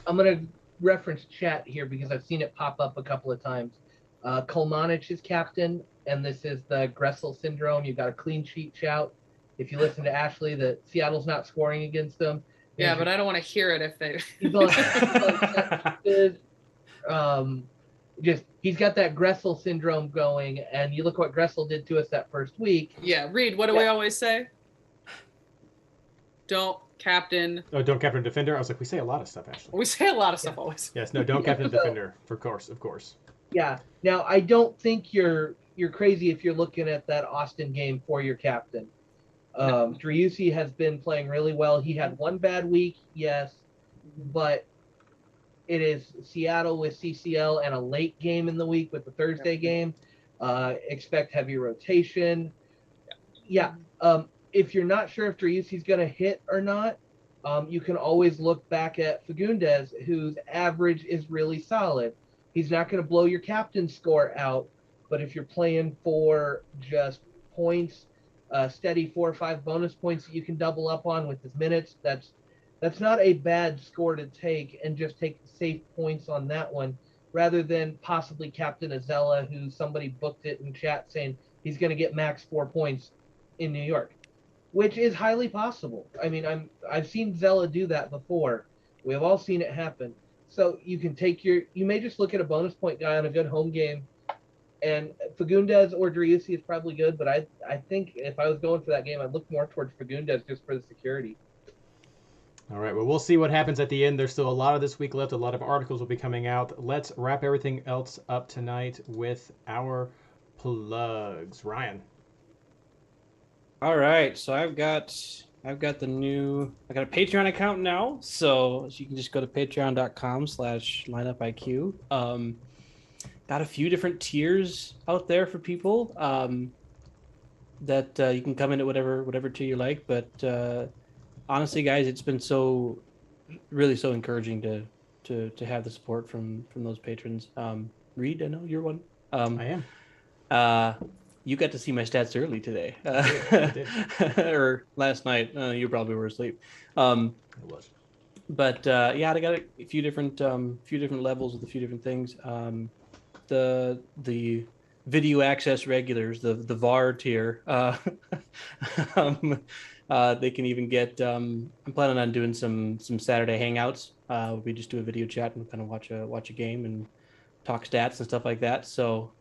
I'm going to reference chat here because I've seen it pop up a couple of times. Kolmanich is captain, and this is the Gressel syndrome. You've got a clean sheet shout. If you listen to Ashley, that Seattle's not scoring against them. Yeah, but I don't want to hear it if they. He's got that Gressel syndrome going, and you look what Gressel did to us that first week. Yeah, Reed, what do we always say? Don't captain. Oh, don't captain defender. I was like, we say a lot of stuff, Ashley. We say a lot of stuff always. Yes, no, don't captain defender. Of course. Yeah. Now, I don't think you're crazy if you're looking at that Austin game for your captain. Driussi has been playing really well. He had one bad week, yes, but it is Seattle with CCL and a late game in the week with the Thursday game. Expect heavy rotation. Yeah. If you're not sure if Driussi's going to hit or not, you can always look back at Fagundes, whose average is really solid. He's not going to blow your captain score out, but if you're playing for just points, steady 4 or 5 bonus points that you can double up on with his minutes, that's not a bad score to take, and just take the safe points on that one rather than possibly captain Azella, who somebody booked it in chat saying he's going to get max 4 points in New York, which is highly possible. I mean, I've seen Zella do that before. We have all seen it happen. So you can you may just look at a bonus point guy on a good home game, and Fagundes or Driussi is probably good, but I think if I was going for that game, I'd look more towards Fagundes just for the security. All right, well, we'll see what happens at the end. There's still a lot of this week left. A lot of articles will be coming out. Let's wrap everything else up tonight with our plugs. Ryan. All right, so I've got a Patreon account now, so you can just go to patreon.com/lineupiq. Got a few different tiers out there for people that you can come in at whatever tier you like. But honestly, guys, it's been so encouraging to have the support from those patrons. Reed, I know you're one. I am. You got to see my stats early today, I did. or last night. You probably were asleep. It was. But yeah, I got a few different levels with a few different things. The video access regulars, the VAR tier. They can even get. I'm planning on doing some Saturday hangouts. We just do a video chat and kind of watch a game and talk stats and stuff like that. So.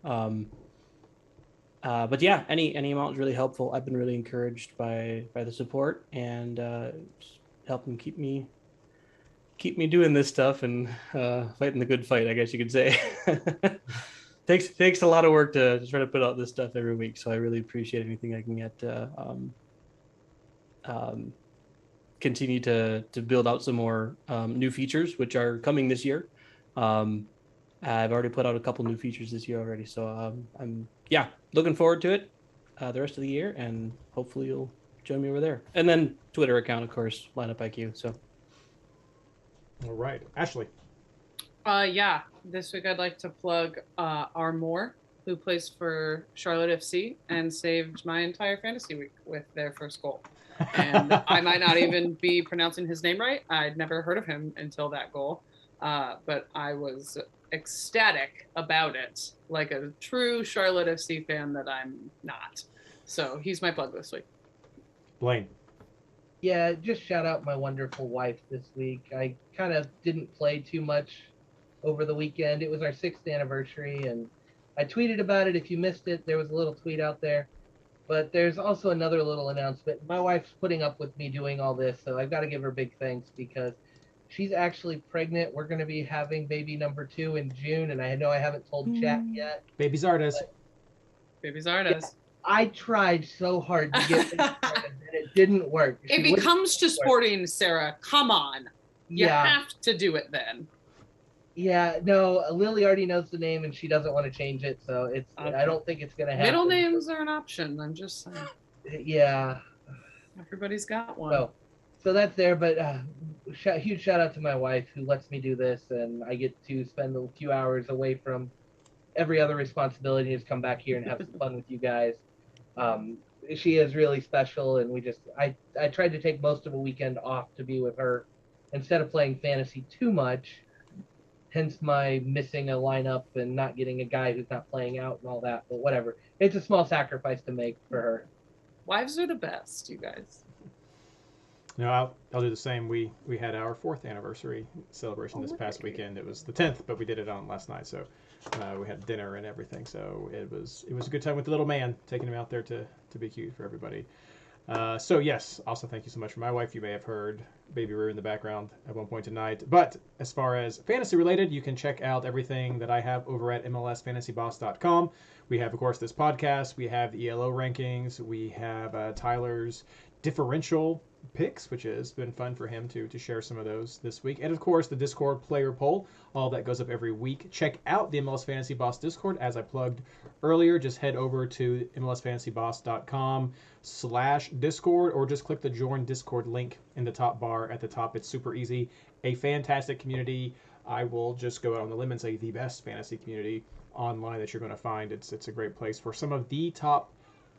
But yeah, any amount is really helpful. I've been really encouraged by the support, and it's helping keep me doing this stuff and fighting the good fight, I guess you could say. Takes a lot of work to try to put out this stuff every week, so I really appreciate anything I can get to continue to build out some more new features, which are coming this year. I've already put out a couple new features this year already, so I'm looking forward to it the rest of the year, and hopefully you'll join me over there. And then Twitter account, of course, lineupiq. So, all right, Ashley. Yeah, this week I'd like to plug Armour, who plays for Charlotte FC and saved my entire fantasy week with their first goal. And I might not even be pronouncing his name right. I'd never heard of him until that goal, but I was ecstatic about it, like a true Charlotte FC fan that I'm not. So he's my plug this week. Blaine. Yeah, just shout out my wonderful wife this week. I kind of didn't play too much over the weekend. It was our 6th anniversary, and I tweeted about it. If you missed it, there was a little tweet out there. But there's also another little announcement. My wife's putting up with me doing all this, so I've got to give her big thanks because she's actually pregnant. We're going to be having baby number 2 in June, and I know I haven't told chat yet. Baby Zardes. Baby Zardes. I tried so hard to get this started, and it It didn't work. If it comes to sporting, Sarah, come on. You have to do it then. Yeah, no, Lily already knows the name and she doesn't want to change it, so it's. Okay. I don't think it's gonna happen. Middle names are an option. I'm just saying. Yeah. Everybody's got one. So that's there, but huge shout out to my wife who lets me do this, and I get to spend a few hours away from every other responsibility and just come back here and have some fun with you guys. She is really special, and I tried to take most of a weekend off to be with her instead of playing fantasy too much. Hence my missing a lineup and not getting a guy who's not playing out and all that. But whatever, it's a small sacrifice to make for her. Wives are the best, you guys. No, I'll do the same. We had our 4th anniversary celebration this past weekend. It was the 10th, but we did it on last night. So we had dinner and everything. So it was a good time with the little man, taking him out there to be cute for everybody. So yes, also thank you so much for my wife. You may have heard Baby Roo in the background at one point tonight. But as far as fantasy related, you can check out everything that I have over at MLSFantasyBoss.com. We have, of course, this podcast. We have the ELO rankings. We have Tyler's differential picks, which has been fun for him to share some of those this week. And of course, the Discord player poll. All that goes up every week. Check out the MLS Fantasy Boss Discord. As I plugged earlier, just head over to MLSFantasyBoss.com/Discord or just click the Join Discord link in the top bar at the top. It's super easy. A fantastic community. I will just go out on the limb and say the best fantasy community online that you're going to find. It's a great place where some of the top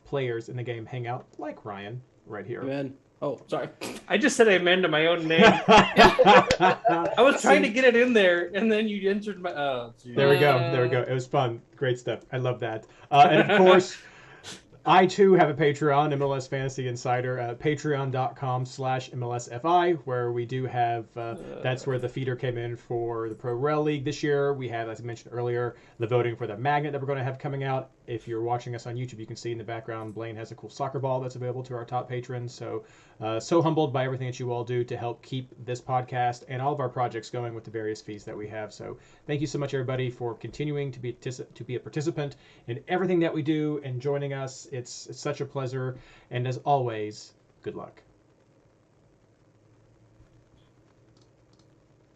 players in the game hang out, like Ryan right here. Amen. Oh, sorry. I just said amen to my own name. I was trying to get it in there, and then you entered my... Oh, geez. There we go. It was fun. Great stuff. I love that. And of course, I too have a Patreon, MLS Fantasy Insider, patreon.com/MLSFI, where we do have, that's where the feeder came in for the Pro Rel League this year. We have, as I mentioned earlier, the voting for the magnet that we're going to have coming out. If you're watching us on YouTube, you can see in the background, Blaine has a cool soccer ball that's available to our top patrons. So humbled by everything that you all do to help keep this podcast and all of our projects going with the various fees that we have. So thank you so much, everybody, for continuing to be a participant in everything that we do and joining us. It's such a pleasure. And as always, good luck.